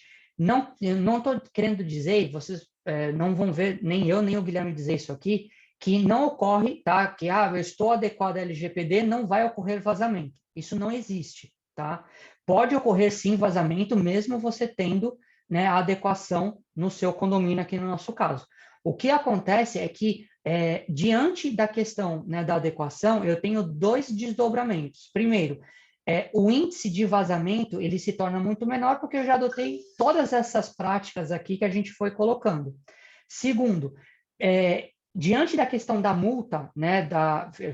eu não estou querendo dizer, e vocês não vão ver, nem eu, nem o Guilherme dizer isso aqui, que não ocorre, tá? Que, eu estou adequado à LGPD, não vai ocorrer vazamento. Isso não existe, tá? Pode ocorrer, sim, vazamento, mesmo você tendo, né, a adequação no seu condomínio, aqui no nosso caso. O que acontece é que, diante da questão, né, da adequação, eu tenho dois desdobramentos. Primeiro, o índice de vazamento ele se torna muito menor porque eu já adotei todas essas práticas aqui que a gente foi colocando. Segundo, diante da questão da multa, né,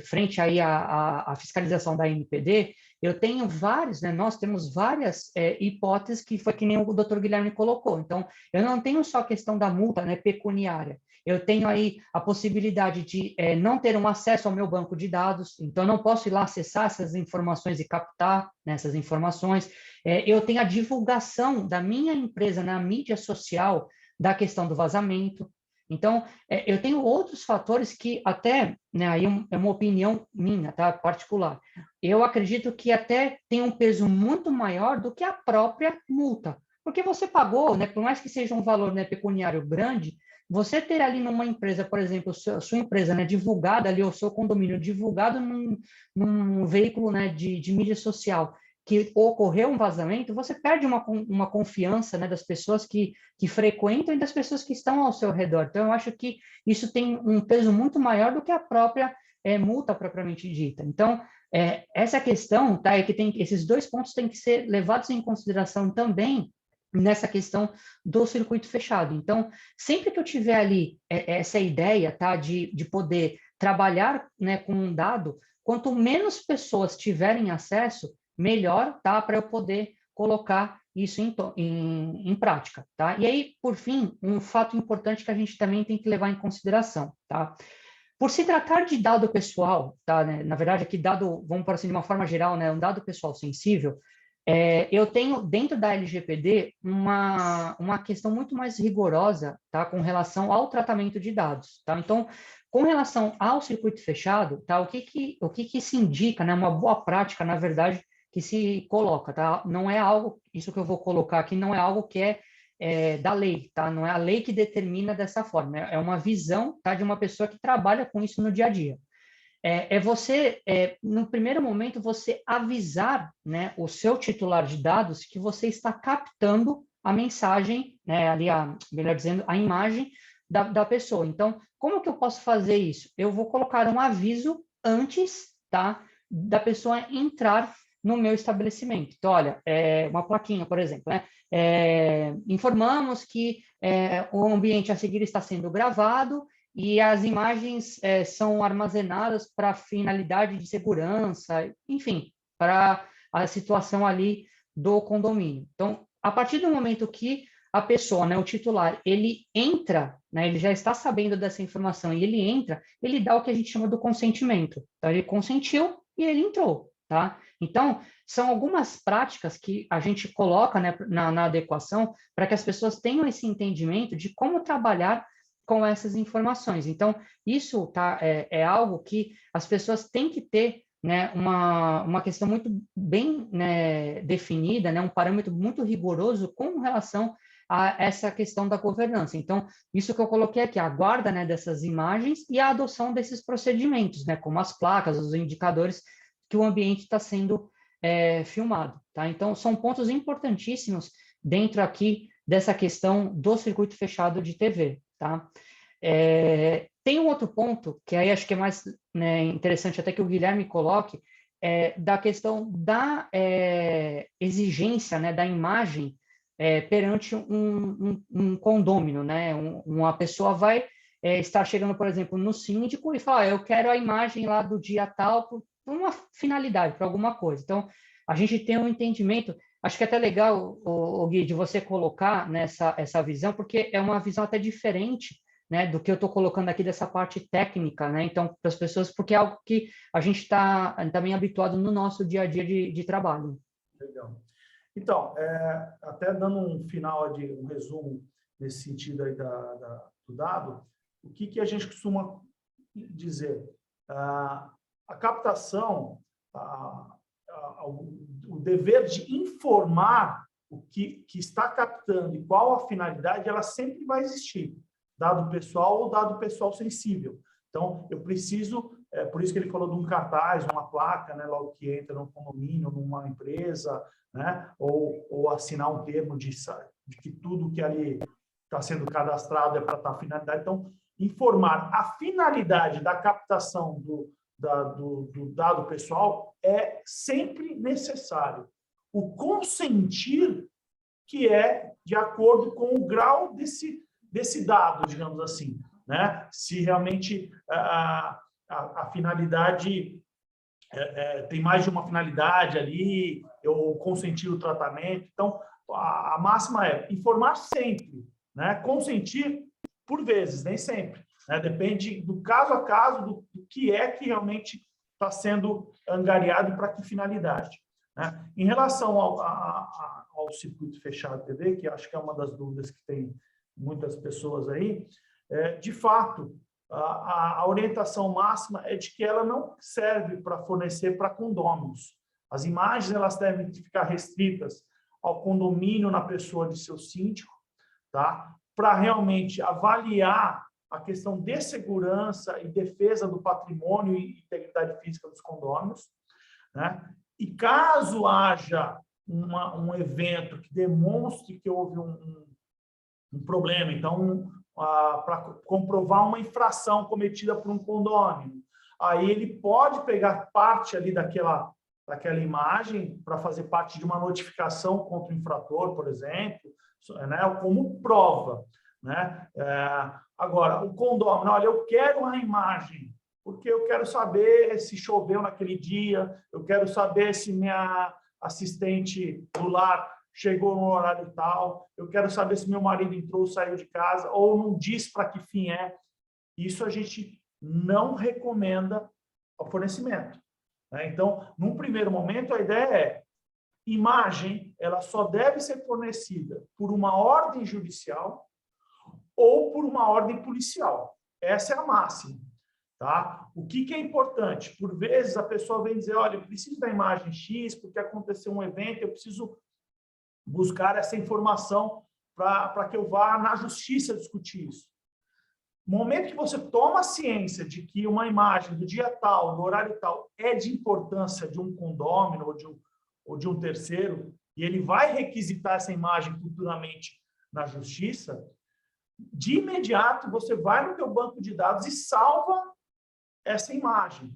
frente aí à fiscalização da NPD, eu tenho vários, né, nós temos várias hipóteses que foi que nem o Dr. Guilherme colocou. Então, eu não tenho só a questão da multa, né, pecuniária. Eu tenho aí a possibilidade de não ter um acesso ao meu banco de dados, então eu não posso ir lá acessar essas informações e captar, né, essas informações. Eu tenho a divulgação da minha empresa na mídia social da questão do vazamento. Então, eu tenho outros fatores que até, né, aí é uma opinião minha, tá, particular. Eu acredito que até tem um peso muito maior do que a própria multa, porque você pagou, né, por mais que seja um valor, né, pecuniário grande, você ter ali numa empresa, por exemplo, sua empresa, né, divulgada ali, o seu condomínio divulgado num veículo, né, de mídia social, que ocorreu um vazamento, você perde uma confiança, né, das pessoas que frequentam e das pessoas que estão ao seu redor. Então, eu acho que isso tem um peso muito maior do que a própria multa propriamente dita. Então, essa questão, tá, é que esses dois pontos têm que ser levados em consideração também nessa questão do circuito fechado. Então, sempre que eu tiver ali essa ideia, tá, de poder trabalhar, né, com um dado, quanto menos pessoas tiverem acesso, melhor, tá, para eu poder colocar isso em prática, tá? E aí, por fim, um fato importante que a gente também tem que levar em consideração, tá? Por se tratar de dado pessoal, tá, né? Na verdade, aqui dado, vamos por assim, de uma forma geral, né, um dado pessoal sensível, eu tenho, dentro da LGPD, uma questão muito mais rigorosa, tá, com relação ao tratamento de dados, tá? Então, com relação ao circuito fechado, tá, o que se indica, né, uma boa prática, na verdade, que se coloca, tá? Não é algo, isso que eu vou colocar aqui, não é algo que da lei, tá? Não é a lei que determina dessa forma, é uma visão, tá, de uma pessoa que trabalha com isso no dia a dia. Você, no primeiro momento, você avisar, né, o seu titular de dados que você está captando a mensagem, né, ali, melhor dizendo, a imagem da pessoa. Então, como que eu posso fazer isso? Eu vou colocar um aviso antes, tá, da pessoa entrar no meu estabelecimento. Então, olha, uma plaquinha, por exemplo, né? Informamos que o ambiente a seguir está sendo gravado e as imagens são armazenadas para finalidade de segurança, enfim, para a situação ali do condomínio. Então, a partir do momento que a pessoa, né, o titular, ele entra, né, ele já está sabendo dessa informação e ele entra, ele dá o que a gente chama do consentimento. Então, ele consentiu e ele entrou, tá? Então, são algumas práticas que a gente coloca, né, na adequação para que as pessoas tenham esse entendimento de como trabalhar com essas informações. Então, isso tá, é algo que as pessoas têm que ter, né, uma questão muito bem, né, definida, né, um parâmetro muito rigoroso com relação a essa questão da governança. Então, isso que eu coloquei aqui, a guarda, né, dessas imagens e a adoção desses procedimentos, né, como as placas, os indicadores que o ambiente está sendo filmado. Tá? Então, são pontos importantíssimos dentro aqui dessa questão do circuito fechado de TV. Tá? Tem um outro ponto, que aí acho que é mais, né, interessante até que o Guilherme coloque, da questão da exigência, né, da imagem perante um condômino. Né? Uma pessoa vai estar chegando, por exemplo, no síndico e falar, eu quero a imagem lá do dia tal por uma finalidade, para alguma coisa. Então, a gente tem um entendimento, acho que é até legal, o Gui, de você colocar essa visão, porque é uma visão até diferente, né, do que eu estou colocando aqui dessa parte técnica, né? Então, para as pessoas, porque é algo que a gente está também habituado no nosso dia a dia de trabalho. Legal. Então, até dando um final, um resumo nesse sentido aí do dado, o que a gente costuma dizer? A captação, o dever de informar o que está captando e qual a finalidade, ela sempre vai existir, dado pessoal ou dado pessoal sensível. Então, eu preciso, por isso que ele falou de um cartaz, uma placa, né, logo que entra no condomínio, numa empresa, né, ou assinar um termo de que tudo que ali está sendo cadastrado é para tal finalidade. Então, informar a finalidade da captação do dado pessoal é sempre necessário. O consentir, que é de acordo com o grau desse dado, digamos assim, né? Se realmente a finalidade tem mais de uma finalidade ali, eu consentir o tratamento. Então, a máxima é informar sempre, né? Consentir por vezes, nem sempre, né? Depende do caso a caso, do que é que realmente está sendo angariado e para que finalidade, né? Em relação ao circuito fechado TV, que acho que é uma das dúvidas que tem muitas pessoas aí, de fato, a orientação máxima é de que ela não serve para fornecer para condôminos. As imagens elas devem ficar restritas ao condomínio na pessoa de seu síndico, tá? Para realmente avaliar a questão de segurança e defesa do patrimônio e integridade física dos condôminos, né? E caso haja um evento que demonstre que houve um problema, então, para comprovar uma infração cometida por um condômino, aí ele pode pegar parte ali daquela imagem para fazer parte de uma notificação contra o infrator, por exemplo, né, como prova, né? Agora, o condômino, olha, eu quero a imagem, porque eu quero saber se choveu naquele dia, eu quero saber se minha assistente do lar chegou no horário tal, eu quero saber se meu marido entrou ou saiu de casa, ou não diz para que fim é. Isso a gente não recomenda o fornecimento, né? Então, num primeiro momento, a ideia é imagem, ela só deve ser fornecida por uma ordem judicial ou por uma ordem policial. Essa é a máxima, tá? O que é importante? Por vezes, a pessoa vem dizer, olha, eu preciso da imagem X porque aconteceu um evento, eu preciso buscar essa informação para que eu vá na justiça discutir isso. No momento que você toma ciência de que uma imagem do dia tal, no horário tal, é de importância de um condômino ou de um terceiro, e ele vai requisitar essa imagem futuramente na justiça, de imediato você vai no teu banco de dados e salva essa imagem.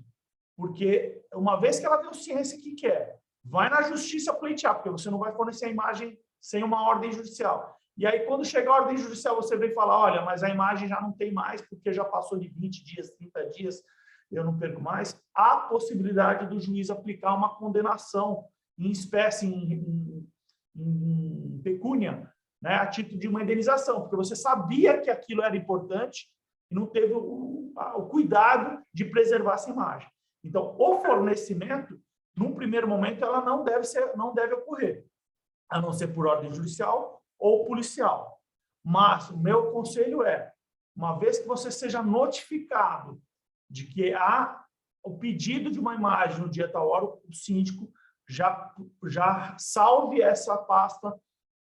Porque uma vez que ela deu ciência que quer, vai na justiça pleitear, porque você não vai fornecer a imagem sem uma ordem judicial. E aí, quando chegar a ordem judicial, você vem falar, olha, mas a imagem já não tem mais, porque já passou de 20 dias, 30 dias, eu não perco mais. Há possibilidade do juiz aplicar uma condenação em espécie, em pecúnia, né, a título de uma indenização, porque você sabia que aquilo era importante e não teve o cuidado de preservar essa imagem. Então, o fornecimento, num primeiro momento, ela não deve ocorrer, a não ser por ordem judicial ou policial. Mas o meu conselho é, uma vez que você seja notificado de que há o pedido de uma imagem no dia tal hora, o síndico já salve essa pasta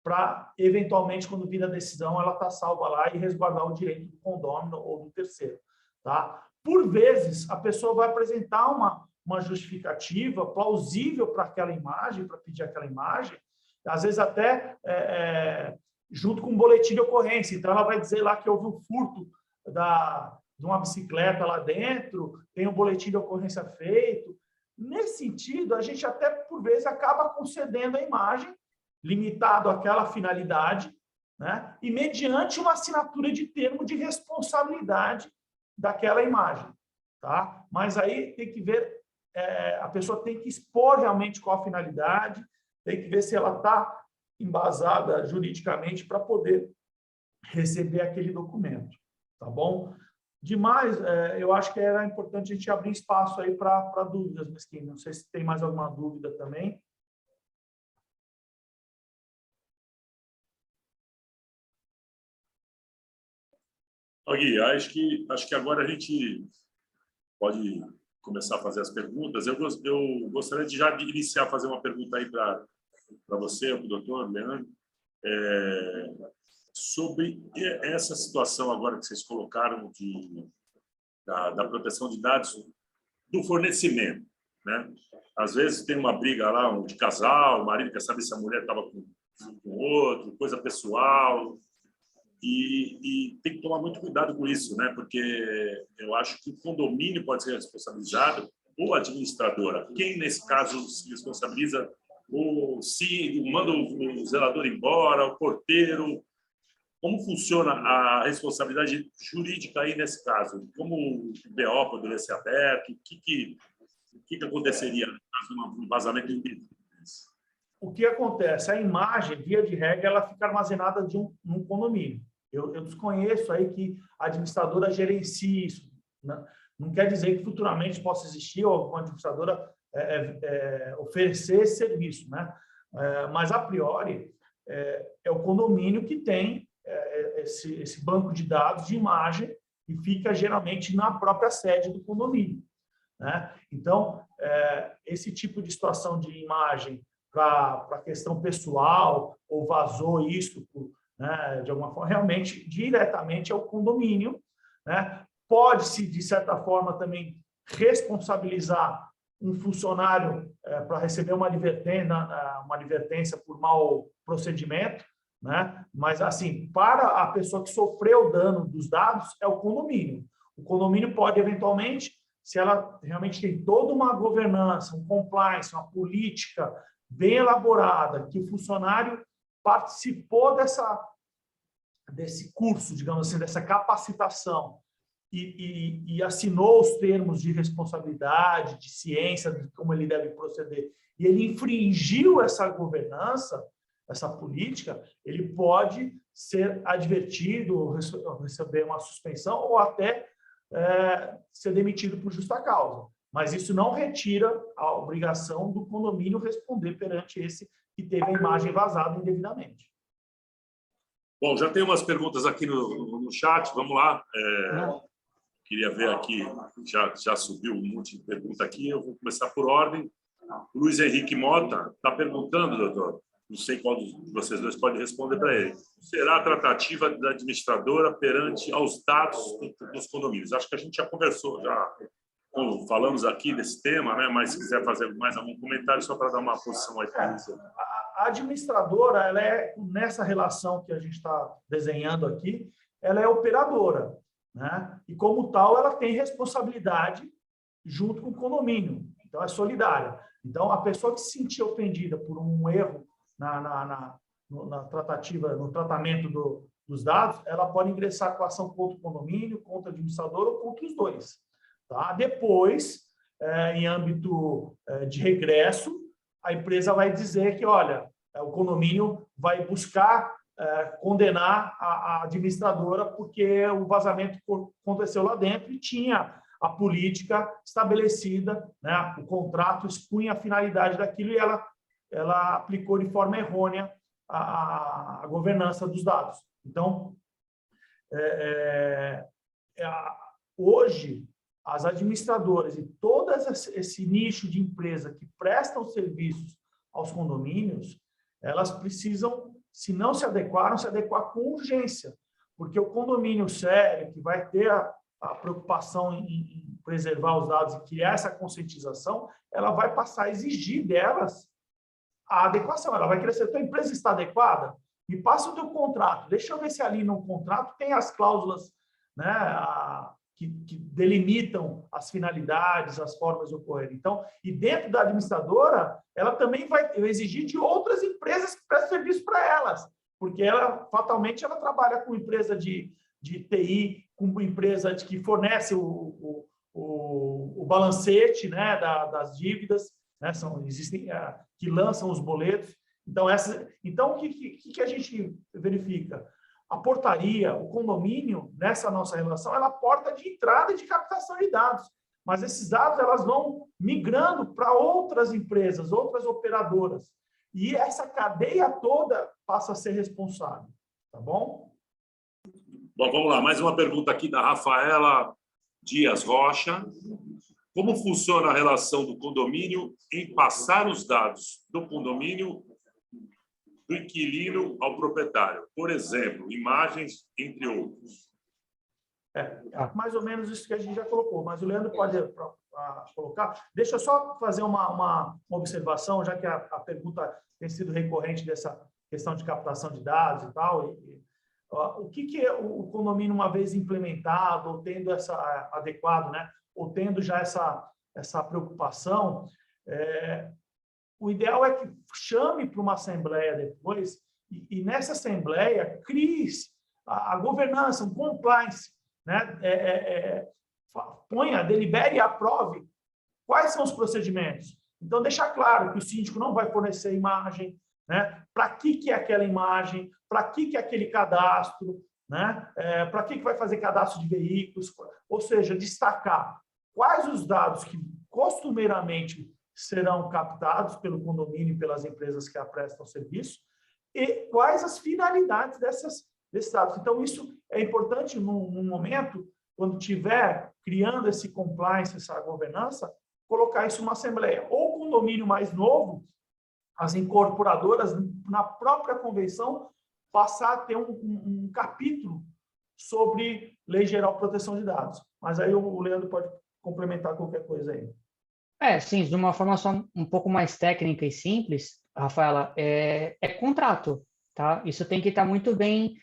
para, eventualmente, quando vir a decisão, ela está salva lá e resguardar o direito do condômino ou do terceiro, tá? Por vezes, a pessoa vai apresentar uma justificativa plausível para aquela imagem, para pedir aquela imagem, às vezes até junto com um boletim de ocorrência. Então, ela vai dizer lá que houve um furto de uma bicicleta lá dentro, tem um boletim de ocorrência feito. Nesse sentido, a gente até, por vezes, acaba concedendo a imagem, limitado àquela finalidade, né? E mediante uma assinatura de termo de responsabilidade daquela imagem, tá? Mas aí tem que ver, a pessoa tem que expor realmente qual a finalidade, tem que ver se ela está embasada juridicamente para poder receber aquele documento, tá bom? Demais, eu acho que era importante a gente abrir espaço aí para dúvidas, Mesquinha. Não sei se tem mais alguma dúvida também. Gui, acho que agora a gente pode começar a fazer as perguntas. Eu gostaria de já iniciar a fazer uma pergunta aí para você, para o doutor Leandro, sobre essa situação agora que vocês colocaram da proteção de dados do fornecimento, né? Às vezes tem uma briga lá de casal, o marido quer saber se a mulher estava com outro, coisa pessoal, e tem que tomar muito cuidado com isso, né? Porque eu acho que o condomínio pode ser responsabilizado ou a administradora. Quem, nesse caso, se responsabiliza, ou se manda o zelador embora, o porteiro. Como funciona a responsabilidade jurídica aí nesse caso? Como o BO poderia ser aberto? O que aconteceria no caso de um vazamento indevido? O que acontece? A imagem, via de regra, ela fica armazenada num condomínio. Eu desconheço aí que a administradora gerencie isso, né? Não quer dizer que futuramente possa existir ou a administradora oferecer esse serviço, né? Mas, a priori, é o condomínio que tem esse banco de dados de imagem e fica geralmente na própria sede do condomínio, né? Então, esse tipo de situação de imagem para questão pessoal ou vazou isso, né, de alguma forma, realmente, diretamente é o condomínio, né? Pode-se, de certa forma, também responsabilizar um funcionário para receber uma advertência por mau procedimento, né? Mas, assim, para a pessoa que sofreu o dano dos dados, é o condomínio. O condomínio pode, eventualmente, se ela realmente tem toda uma governança, um compliance, uma política bem elaborada, que o funcionário participou desse curso, digamos assim, dessa capacitação, e assinou os termos de responsabilidade, de ciência, de como ele deve proceder, e ele infringiu essa governança, essa política, ele pode ser advertido, receber uma suspensão ou até ser demitido por justa causa. Mas isso não retira a obrigação do condomínio responder perante esse que teve a imagem vazada indevidamente. Bom, já tem umas perguntas aqui no chat, vamos lá. Queria ver aqui, já subiu um monte de pergunta aqui, eu vou começar por ordem. O Luiz Henrique Mota está perguntando, doutor, não sei qual de vocês dois pode responder para ele. Será a tratativa da administradora perante aos dados dos condomínios? Acho que a gente já conversou, já falamos aqui desse tema, né? Mas se quiser fazer mais algum comentário, só para dar uma posição aí para isso. A administradora, ela nessa relação que a gente está desenhando aqui, ela é operadora, né? E, como tal, ela tem responsabilidade junto com o condomínio. Então, é solidária. Então, a pessoa que se sentir ofendida por um erro na tratativa, no tratamento dos dados, ela pode ingressar com ação contra o condomínio, contra o administrador ou contra os dois. Tá? Depois, em âmbito de regresso, a empresa vai dizer que, olha, o condomínio vai buscar condenar a administradora porque o vazamento aconteceu lá dentro e tinha a política estabelecida, né? O contrato expunha a finalidade daquilo e ela aplicou de forma errônea a governança dos dados. Então, hoje, as administradoras e todo esse nicho de empresa que prestam serviços aos condomínios, elas precisam, se não se adequaram, se adequar com urgência, porque o condomínio sério, que vai ter a preocupação em preservar os dados e criar essa conscientização, ela vai passar a exigir delas a adequação. Ela vai querer saber, tua empresa está adequada? Me passa o teu contrato, deixa eu ver se ali no contrato tem as cláusulas, né, que delimitam as finalidades, as formas de ocorrer. Então, e dentro da administradora, ela também vai exigir de outras empresas que prestam serviço para elas, porque fatalmente, ela trabalha com empresa de TI, com empresa que fornece o balancete, né, das dívidas, né, existem que lançam os boletos. Então, o que a gente verifica? A portaria, o condomínio, nessa nossa relação, ela é a porta de entrada e de captação de dados. Mas esses dados, elas vão migrando para outras empresas, outras operadoras. E essa cadeia toda passa a ser responsável. Tá bom? Bom, vamos lá. Mais uma pergunta aqui da Rafaela Dias Rocha. Como funciona a relação do condomínio em passar os dados do condomínio do inquilino ao proprietário? Por exemplo, imagens, entre outros. Mais ou menos isso que a gente já colocou, mas o Leandro pode colocar. Deixa eu só fazer uma observação, já que a pergunta tem sido recorrente dessa questão de captação de dados e tal. O que é o condomínio, uma vez implementado, ou tendo adequado, né, ou tendo já essa preocupação, o ideal é que chame para uma assembleia depois e nessa assembleia crie a governança, um compliance, né? Ponha, delibere e aprove quais são os procedimentos. Então, deixar claro que o síndico não vai fornecer imagem, né? Para que é aquela imagem, para que é aquele cadastro, né? Para que vai fazer cadastro de veículos, ou seja, destacar quais os dados que costumeiramente serão captados pelo condomínio e pelas empresas que prestam serviço e quais as finalidades desses dados. Então, isso é importante num momento, quando estiver criando esse compliance, essa governança, colocar isso numa assembleia. Ou condomínio mais novo, as incorporadoras, na própria convenção, passar a ter um capítulo sobre Lei Geral de Proteção de Dados. Mas aí o Leandro pode complementar qualquer coisa aí. Sim, de uma forma só um pouco mais técnica e simples, Rafaela, é contrato, tá? Isso tem que estar muito bem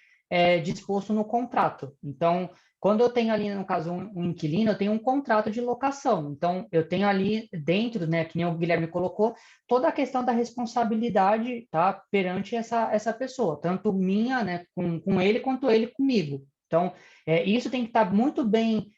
disposto no contrato. Então, quando eu tenho ali, no caso, um inquilino, eu tenho um contrato de locação. Então, eu tenho ali dentro, né, que nem o Guilherme colocou, toda a questão da responsabilidade, tá, perante essa pessoa, tanto minha, né, com ele, quanto ele comigo. Então, isso tem que estar muito bem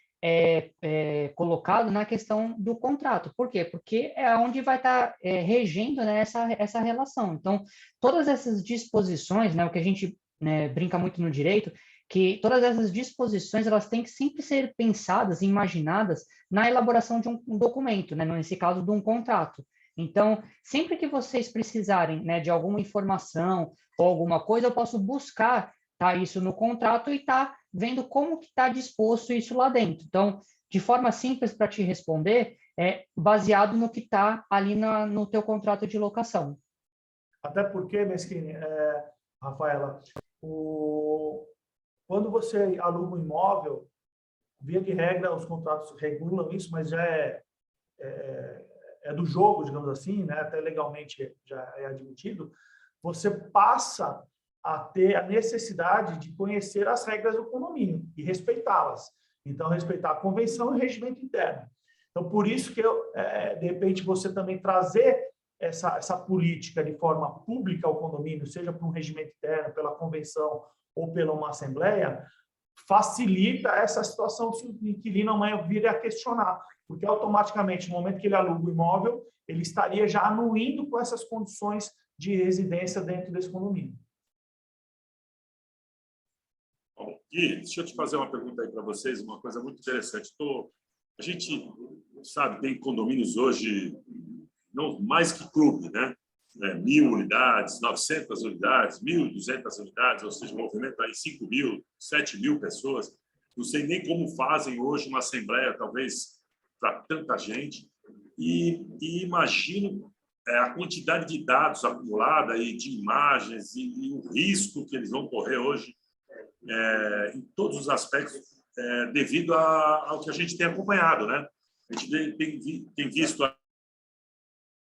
colocado na questão do contrato. Por quê? Porque é onde vai estar regendo, né, essa relação. Então, todas essas disposições, né, o que a gente, né, brinca muito no direito, que todas essas disposições elas têm que sempre ser pensadas e imaginadas na elaboração de um documento, né, nesse caso de um contrato. Então, sempre que vocês precisarem, né, de alguma informação ou alguma coisa, eu posso buscar, tá, isso no contrato e tá vendo como que está disposto isso lá dentro. Então, de forma simples para te responder, baseado no que está ali no teu contrato de locação. Até porque, Meschini, Rafaela, quando você aluga um imóvel, via de regra, os contratos regulam isso, mas já é do jogo, digamos assim, né? Até legalmente já é admitido, você passa a ter a necessidade de conhecer as regras do condomínio e respeitá-las. Então, respeitar a convenção e o regimento interno. Então, por isso que, de repente, você também trazer essa política de forma pública ao condomínio, seja por um regimento interno, pela convenção ou pela uma assembleia, facilita essa situação se o inquilino amanhã vir a questionar, porque automaticamente, no momento que ele aluga o imóvel, ele estaria já anuindo com essas condições de residência dentro desse condomínio. Bom, Gui, deixa eu te fazer uma pergunta aí para vocês, uma coisa muito interessante. A gente sabe, tem condomínios hoje, não mais que clube, né? 1.000 unidades, 900 unidades, 1.200 unidades, ou seja, movimento aí 5.000, 7.000 pessoas. Não sei nem como fazem hoje uma assembleia, talvez, para tanta gente. E imagino a quantidade de dados acumulada e de imagens e o risco que eles vão correr hoje em todos os aspectos devido ao que a gente tem acompanhado, né? A gente tem visto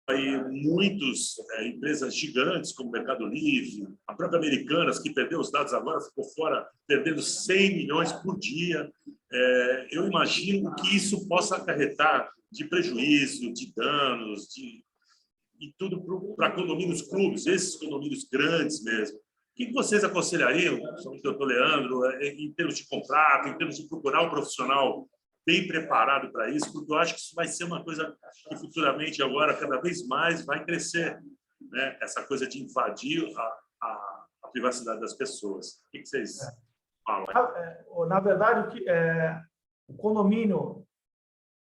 aí muitas empresas gigantes como Mercado Livre, a própria Americanas, que perdeu os dados agora, ficou fora, perdendo 100 milhões por dia. Eu imagino que isso possa acarretar de prejuízo, de danos, e tudo para condomínios clubes, esses condomínios grandes mesmo. O que vocês aconselhariam, principalmente o doutor Leandro, em termos de contrato, em termos de procurar um profissional bem preparado para isso? Porque eu acho que isso vai ser uma coisa que futuramente, agora, cada vez mais vai crescer, né? Essa coisa de invadir a privacidade das pessoas. O que vocês falam aí? Na verdade, o condomínio,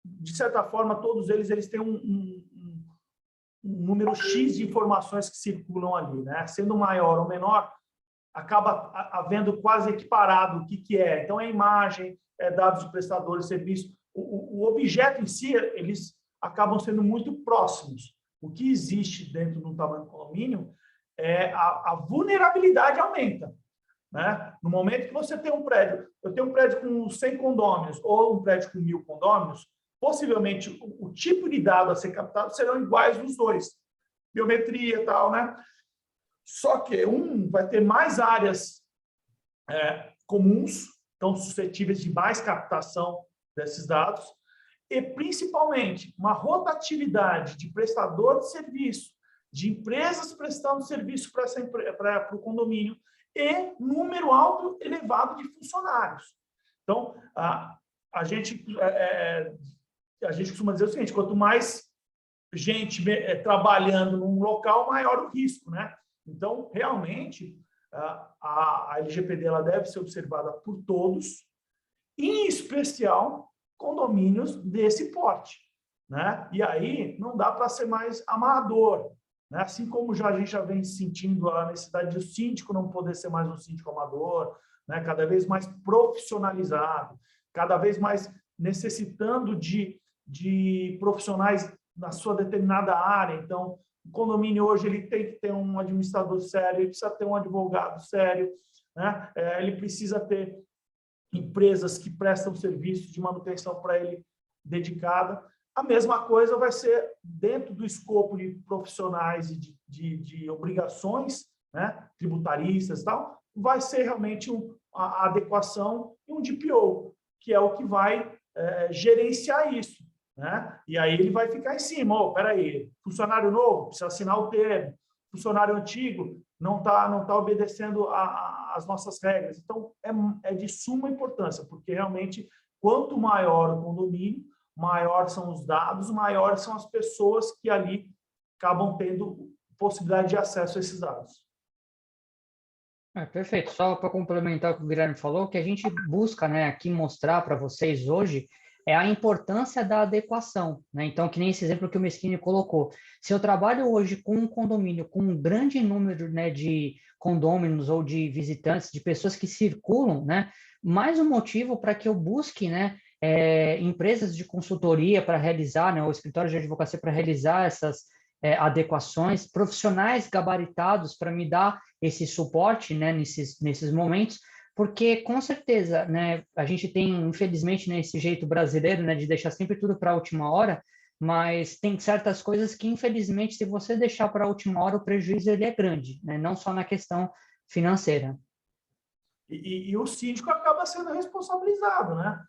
de certa forma, todos eles têm um número X de informações que circulam ali, né? Sendo maior ou menor, acaba havendo quase equiparado o que é. Então, é imagem, é dados do prestador de serviço. O objeto em si, eles acabam sendo muito próximos. O que existe dentro do tamanho do condomínio é a vulnerabilidade aumenta. Né? No momento que você tem um prédio, eu tenho um prédio com 100 condôminos ou um prédio com 1.000 condôminos, possivelmente o tipo de dado a ser captado serão iguais nos dois. Biometria e tal, né? Só que um vai ter mais áreas comuns, então suscetíveis de mais captação desses dados, e principalmente uma rotatividade de prestador de serviço, de empresas prestando serviço para o condomínio, e número alto elevado de funcionários. Então, a gente costuma dizer o seguinte: quanto mais gente trabalhando num local, maior o risco, né? Então, realmente, a LGPD ela deve ser observada por todos, em especial condomínios desse porte, né? E aí não dá para ser mais amador, né? Assim como a gente já vem sentindo a necessidade de o síndico não poder ser mais um síndico amador, né? Cada vez mais profissionalizado, cada vez mais necessitando de profissionais na sua determinada área. Então, o condomínio hoje ele tem que ter um administrador sério, ele precisa ter um advogado sério, né? Ele precisa ter empresas que prestam serviço de manutenção para ele dedicada. A mesma coisa vai ser dentro do escopo de profissionais e de obrigações, né, tributaristas e tal, vai ser realmente a adequação e um DPO, que é o que vai gerenciar isso, né? E aí ele vai ficar em cima. Espera aí, funcionário novo precisa assinar o termo, funcionário antigo não tá obedecendo as nossas regras. Então, é de suma importância, porque realmente, quanto maior o condomínio, maior são os dados, maiores são as pessoas que ali acabam tendo possibilidade de acesso a esses dados. Perfeito. Só para complementar o que o Guilherme falou, o que a gente busca, né, aqui mostrar para vocês hoje é a importância da adequação, né? Então, que nem esse exemplo que o Meschini colocou. Se eu trabalho hoje com um condomínio, com um grande número, né, de condôminos ou de visitantes, de pessoas que circulam, né, mais um motivo para que eu busque, né, empresas de consultoria para realizar, né, ou escritórios de advocacia para realizar essas adequações, profissionais gabaritados para me dar esse suporte, né, nesses momentos, porque, com certeza, né, a gente tem, infelizmente, né, esse jeito brasileiro, né, de deixar sempre tudo para a última hora, mas tem certas coisas que, infelizmente, se você deixar para a última hora, o prejuízo ele é grande, né, não só na questão financeira. E o síndico acaba sendo responsabilizado, né?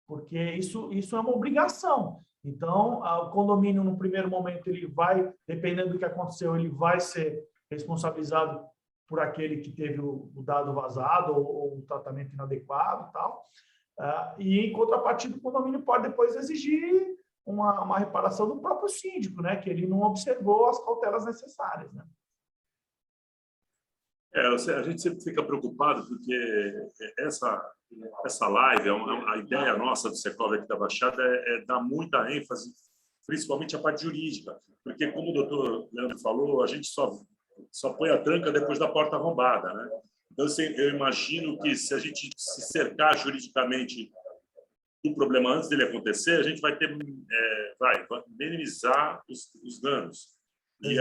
Porque isso é uma obrigação. Então, o condomínio, no primeiro momento, ele vai, dependendo do que aconteceu, ele vai ser responsabilizado por aquele que teve o dado vazado ou o tratamento inadequado e tal. E, em contrapartida, o condomínio pode depois exigir uma reparação do próprio síndico, né? Que ele não observou as cautelas necessárias, né? A gente sempre fica preocupado porque essa live, a ideia nossa do Secov aqui da Baixada é dar muita ênfase, principalmente a parte jurídica, porque, como o doutor Leandro falou, a gente só põe a tranca depois da porta arrombada, né? Então, assim, eu imagino que se a gente se cercar juridicamente do problema antes dele acontecer, a gente vai vai minimizar os danos. E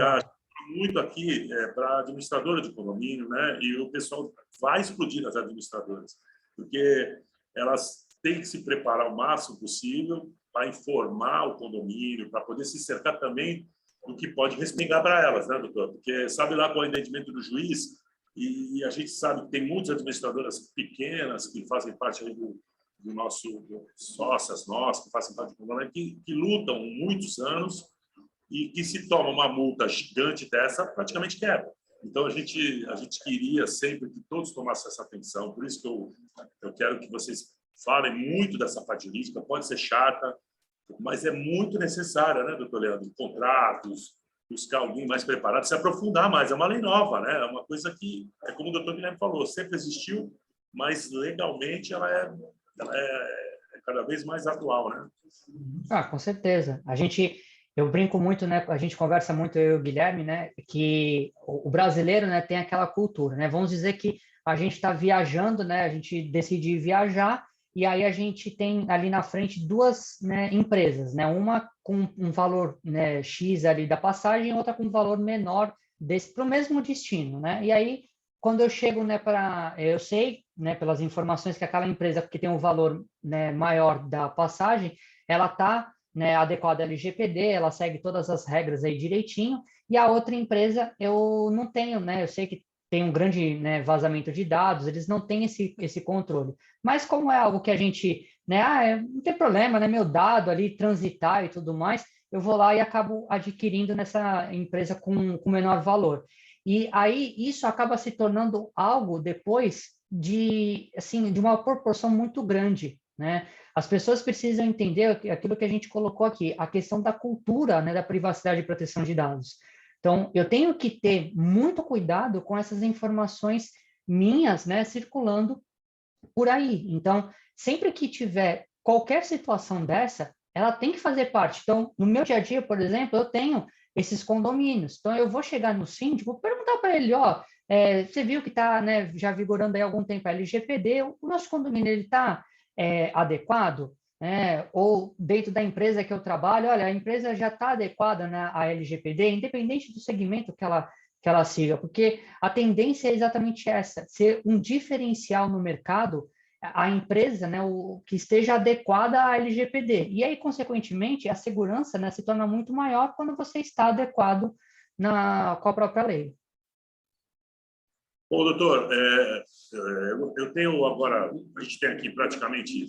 muito aqui para administradora de condomínio, né? E o pessoal vai explodir as administradoras, porque elas têm que se preparar o máximo possível para informar o condomínio, para poder se cercar também do que pode respingar para elas, né, doutor? Porque sabe lá qual é o entendimento do juiz, e a gente sabe que tem muitas administradoras pequenas que fazem parte aí do nosso sócias nossas, que fazem parte do condomínio, que lutam muitos anos e que se toma uma multa gigante dessa, praticamente quebra. Então, a gente queria sempre que todos tomassem essa atenção. Por isso que eu quero que vocês falem muito dessa parte jurídica. Pode ser chata, mas é muito necessária, né, doutor Leandro? Contratos, buscar alguém mais preparado, se aprofundar mais. É uma lei nova, né? É uma coisa que, como o doutor Guilherme falou, sempre existiu, mas legalmente ela é cada vez mais atual, né? Com certeza. A gente eu brinco muito, né? A gente conversa muito, eu e o Guilherme, né? Que o brasileiro, né, tem aquela cultura, né? Vamos dizer que a gente está viajando, né? A gente decide viajar e aí a gente tem ali na frente duas, né, empresas, né? Uma com um valor, né, X ali da passagem, e outra com um valor menor para o mesmo destino, né? E aí quando eu chego, né, eu sei, né, pelas informações que aquela empresa que tem um valor, né, maior da passagem, ela está, né, adequada à LGPD, ela segue todas as regras aí direitinho, e a outra empresa eu não tenho, né, eu sei que tem um grande, né, vazamento de dados, eles não têm esse controle. Mas como é algo que a gente, né, não tem problema, né, meu dado ali transitar e tudo mais, eu vou lá e acabo adquirindo nessa empresa com menor valor. E aí isso acaba se tornando algo depois de, assim, de uma proporção muito grande, né? As pessoas precisam entender aquilo que a gente colocou aqui, a questão da cultura, né, da privacidade e proteção de dados. Então, eu tenho que ter muito cuidado com essas informações minhas, né, circulando por aí. Então, sempre que tiver qualquer situação dessa, ela tem que fazer parte. Então, no meu dia a dia, por exemplo, eu tenho esses condomínios. Então, eu vou chegar no síndico, perguntar para ele, ó, você viu que está, né, já vigorando aí há algum tempo a LGPD, o nosso condomínio ele está adequado? Ou dentro da empresa que eu trabalho, olha, a empresa já está adequada, né, à LGPD, independente do segmento que ela siga, porque a tendência é exatamente essa, ser um diferencial no mercado, a empresa, né, que esteja adequada à LGPD. E aí, consequentemente, a segurança, né, se torna muito maior quando você está adequado com a própria lei. Bom, doutor, eu tenho agora, a gente tem aqui praticamente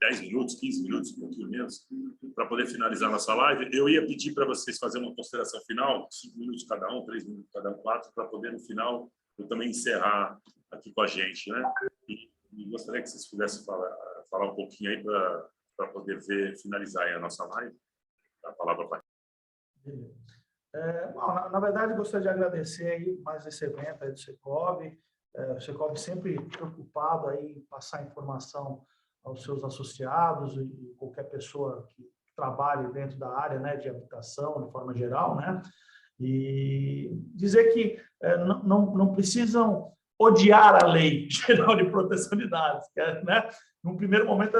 10 minutos, 15 minutos, um pouquinho menos, para poder finalizar nossa live. Eu ia pedir para vocês fazerem uma consideração final, 5 minutos cada um, 3 minutos cada um, 4, para poder, no final, eu também encerrar aqui com a gente, né? E gostaria que vocês pudessem falar um pouquinho aí para poder finalizar aí a nossa live. A palavra para na verdade, gostaria de agradecer aí mais esse evento aí do Secovi. O Secovi sempre preocupado aí em passar informação aos seus associados e qualquer pessoa que trabalhe dentro da área, né, de habitação, de forma geral, né? E dizer que não precisam odiar a Lei Geral de Proteção de Dados, né? No primeiro momento,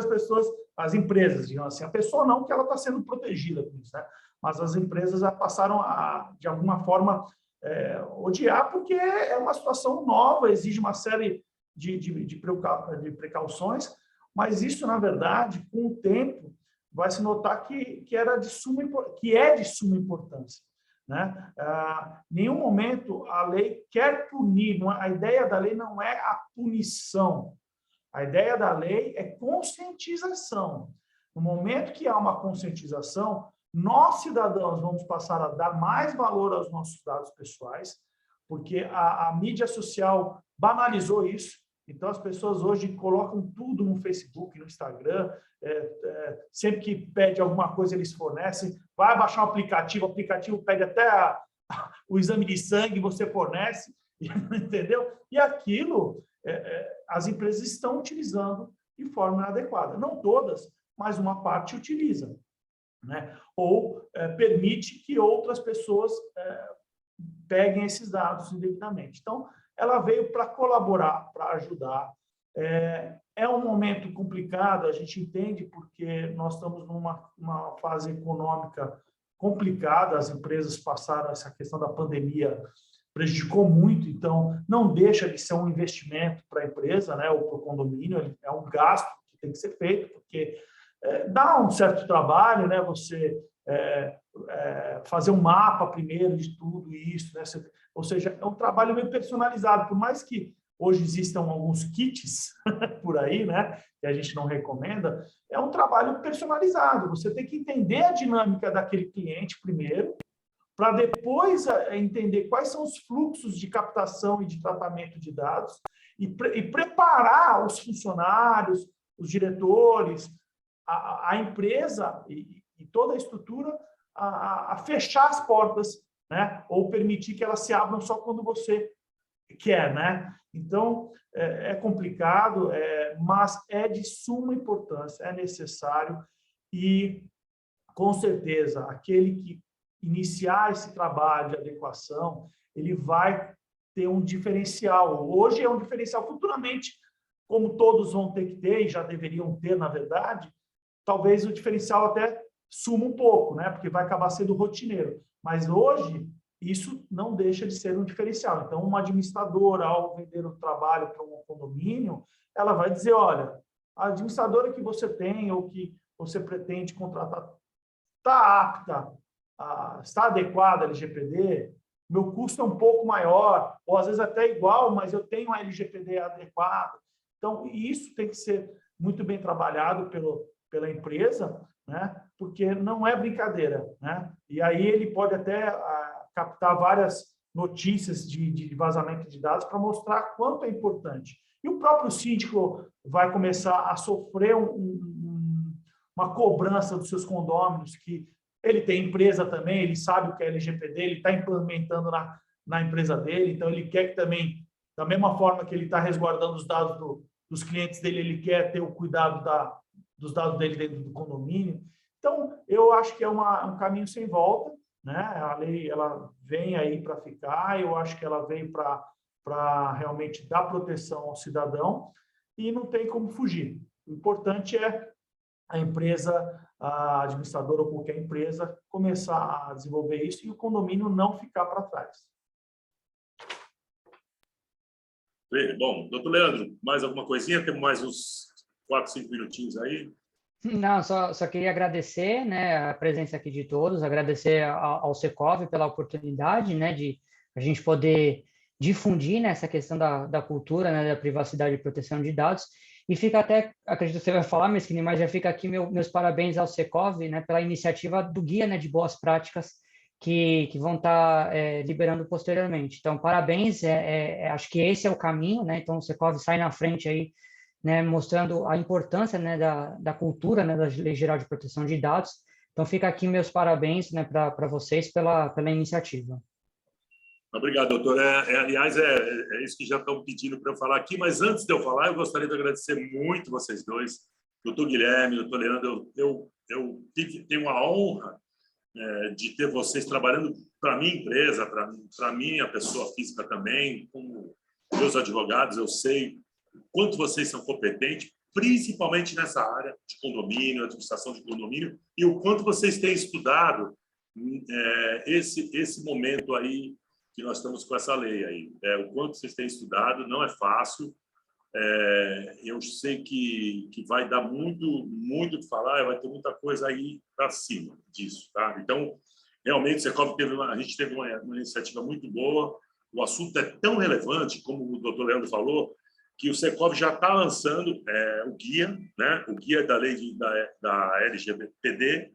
as empresas, digamos assim, a pessoa não, que ela está sendo protegida com isso, né? Mas as empresas já passaram a, de alguma forma, odiar, porque é uma situação nova, exige uma série de precauções, mas isso, na verdade, com o tempo, vai se notar que é de suma importância, né? Em nenhum momento a lei quer punir, a ideia da lei não é a punição, a ideia da lei é conscientização. No momento que há uma conscientização, nós, cidadãos, vamos passar a dar mais valor aos nossos dados pessoais, porque a mídia social banalizou isso. Então, as pessoas hoje colocam tudo no Facebook, no Instagram, sempre que pede alguma coisa, eles fornecem. Vai baixar um aplicativo, o aplicativo pede até o exame de sangue, você fornece, entendeu? E aquilo, as empresas estão utilizando de forma inadequada. Não todas, mas uma parte utiliza, né? Ou permite que outras pessoas peguem esses dados indevidamente. Então, ela veio para colaborar, para ajudar. É um momento complicado, a gente entende, porque nós estamos numa fase econômica complicada, as empresas passaram essa questão da pandemia, prejudicou muito, então não deixa de ser um investimento para a empresa, né, ou para o condomínio, é um gasto que tem que ser feito, porque dá um certo trabalho, né, você fazer um mapa primeiro de tudo isso, né? Ou seja, é um trabalho meio personalizado, por mais que hoje existam alguns kits por aí, né, que a gente não recomenda, é um trabalho personalizado. Você tem que entender a dinâmica daquele cliente primeiro, para depois entender quais são os fluxos de captação e de tratamento de dados e preparar os funcionários, os diretores, a empresa e toda a estrutura a fechar as portas, né? Ou permitir que elas se abram só quando você quer, né? Então, é complicado, mas é de suma importância, é necessário, e com certeza, aquele que iniciar esse trabalho de adequação, ele vai ter um diferencial. Hoje é um diferencial, futuramente, como todos vão ter que ter, e já deveriam ter, na verdade, talvez o diferencial até suma um pouco, né? Porque vai acabar sendo rotineiro. Mas hoje, isso não deixa de ser um diferencial. Então, uma administradora, ao vender o trabalho para um condomínio, ela vai dizer, olha, a administradora que você tem ou que você pretende contratar está apta, está adequada à LGPD, meu custo é um pouco maior, ou às vezes até igual, mas eu tenho a LGPD adequada. Então, isso tem que ser muito bem trabalhado pela empresa, né? Porque não é brincadeira, né? E aí ele pode até captar várias notícias de vazamento de dados para mostrar quanto é importante. E o próprio síndico vai começar a sofrer uma cobrança dos seus condôminos, que ele tem empresa também, ele sabe o que é LGPD, ele está implementando na empresa dele, então ele quer que também, da mesma forma que ele está resguardando os dados dos clientes dele, ele quer ter o cuidado dos dados dele dentro do condomínio. Então, eu acho que é um caminho sem volta, né? A lei ela vem aí para ficar, eu acho que ela veio para realmente dar proteção ao cidadão e não tem como fugir. O importante é a empresa, a administradora ou qualquer empresa começar a desenvolver isso e o condomínio não ficar para trás. Bom, doutor Leandro, mais alguma coisinha? Temos mais uns 4, 5 minutinhos aí. Não, só queria agradecer, né, a presença aqui de todos, agradecer ao Secov pela oportunidade, né, de a gente poder difundir, né, essa questão da cultura, né, da privacidade e proteção de dados. E fica até, acredito que você vai falar, Mesquini, mas já fica aqui meus parabéns ao Secov, né, pela iniciativa do guia, né, de boas práticas que vão estar liberando posteriormente. Então, parabéns, acho que esse é o caminho, né, então o Secov sai na frente aí, né, mostrando a importância, né, da cultura, né, da Lei Geral de Proteção de Dados. Então, fica aqui meus parabéns, né, para vocês pela iniciativa. Obrigado, doutor. Aliás, é isso que já estão pedindo para eu falar aqui, mas antes de eu falar, eu gostaria de agradecer muito vocês dois, doutor Guilherme, doutor Leandro. Eu tenho a honra de ter vocês trabalhando para a minha empresa, para minha pessoa física também, como meus advogados. Eu sei o quanto vocês são competentes, principalmente nessa área de condomínio, administração de condomínio, e o quanto vocês têm estudado esse momento aí que nós estamos com essa lei aí. O quanto vocês têm estudado, não é fácil. Eu sei que vai dar muito o que falar, vai ter muita coisa aí para cima disso, tá? Então, realmente, a gente teve uma iniciativa muito boa. O assunto é tão relevante, como o doutor Leandro falou, que o Secov já está lançando o guia, né? O guia da lei da LGPD,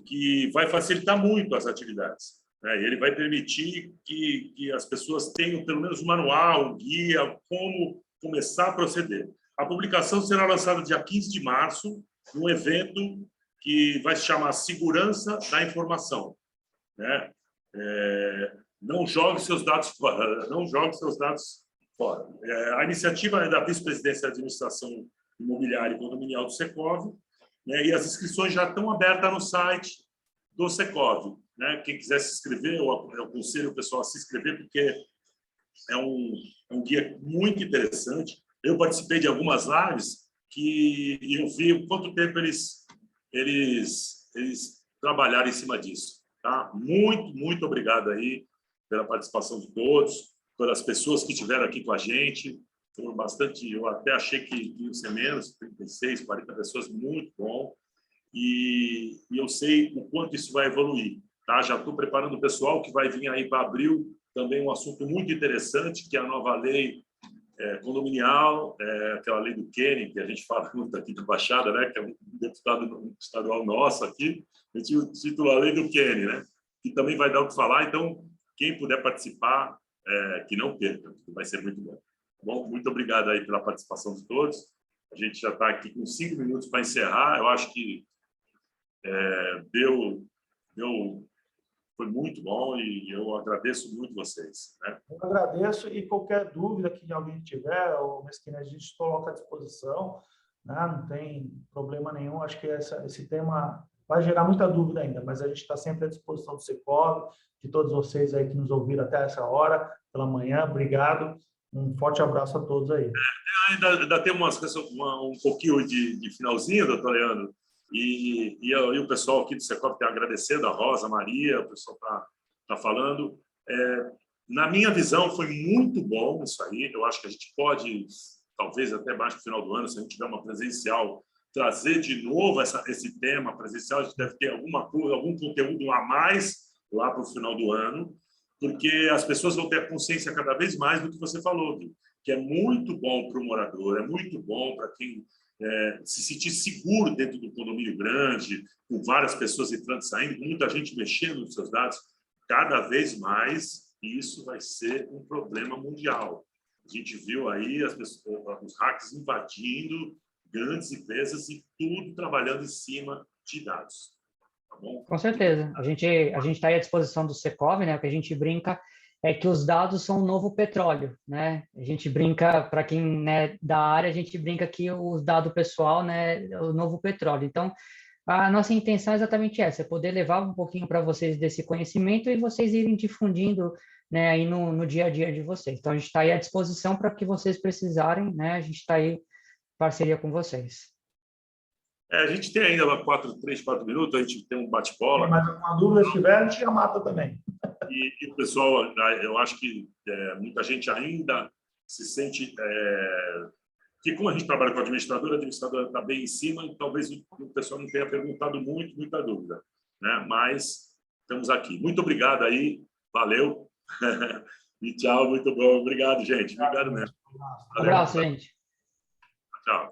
que vai facilitar muito as atividades, né? Ele vai permitir que as pessoas tenham pelo menos um manual, um guia, como começar a proceder. A publicação será lançada dia 15 de março, num evento que vai se chamar Segurança da Informação, né? Não jogue seus dados fora, não jogue seus dados fora. A iniciativa é da Vice-Presidência da Administração Imobiliária e Condominial do Secov, né? E as inscrições já estão abertas no site do Secov, né? Quem quiser se inscrever, eu aconselho o pessoal a se inscrever, porque é um guia muito interessante. Eu participei de algumas lives que eu vi quanto tempo eles trabalharam em cima disso. Tá? Muito obrigado aí pela participação de todos, pelas pessoas que estiveram aqui com a gente. Foram bastante, eu até achei que iam ser menos, 36, 40 pessoas, muito bom. E eu sei o quanto isso vai evoluir. Tá? Já estou preparando o pessoal que vai vir aí para abril, também um assunto muito interessante, que é a nova lei condominial, aquela lei do Kenny, que a gente fala muito aqui da Baixada, né? Que é um deputado estadual nosso aqui, a gente titula a lei do Kenny, né? Que também vai dar o que falar. Então, quem puder participar, que não perca, vai ser muito bom. Bom, muito obrigado aí pela participação de todos. A gente já está aqui com 5 minutos para encerrar. Eu acho que foi muito bom e eu agradeço muito vocês, né? Eu agradeço e qualquer dúvida que alguém tiver, o Mesquini, a gente coloca à disposição, né? Não tem problema nenhum. Acho que esse tema vai gerar muita dúvida ainda, mas a gente está sempre à disposição do Secov, de todos vocês aí que nos ouviram até essa hora, pela manhã. Obrigado. Um forte abraço a todos aí. Ainda tem um pouquinho de finalzinho, doutor Leandro, e o pessoal aqui do Secov tem agradecido, a Rosa, a Maria, o pessoal está falando. Na minha visão, foi muito bom isso aí. Eu acho que a gente pode, talvez até mais no final do ano, se a gente tiver uma presencial, trazer de novo esse tema presencial. A gente deve ter algum conteúdo a mais lá para o final do ano, porque as pessoas vão ter a consciência cada vez mais do que você falou, que é muito bom para o morador, é muito bom para quem se sentir seguro dentro do condomínio grande, com várias pessoas entrando e saindo, com muita gente mexendo nos seus dados. Cada vez mais isso vai ser um problema mundial. A gente viu aí os hackers invadindo grandes empresas e tudo trabalhando em cima de dados. Tá bom? Com certeza. A gente está aí à disposição do Secov, né? O que a gente brinca é que os dados são o novo petróleo, né? A gente brinca, para quem né, da área, a gente brinca que o dado pessoal né, é o novo petróleo. Então, a nossa intenção é exatamente essa, é poder levar um pouquinho para vocês desse conhecimento e vocês irem difundindo né, aí no dia a dia de vocês. Então, a gente está aí à disposição para que vocês precisarem, né? A gente está aí em parceria com vocês. A gente tem ainda 3, 4 minutos, a gente tem um bate-bola. Mas alguma dúvida, se tiver, a gente já mata também. E o pessoal, eu acho que muita gente ainda se sente... que como a gente trabalha com a administradora está bem em cima, e talvez o pessoal não tenha perguntado muita dúvida. Né? Mas estamos aqui. Muito obrigado aí, valeu. E tchau, muito bom. Obrigado, gente. Obrigado mesmo. Um abraço, gente. Tchau.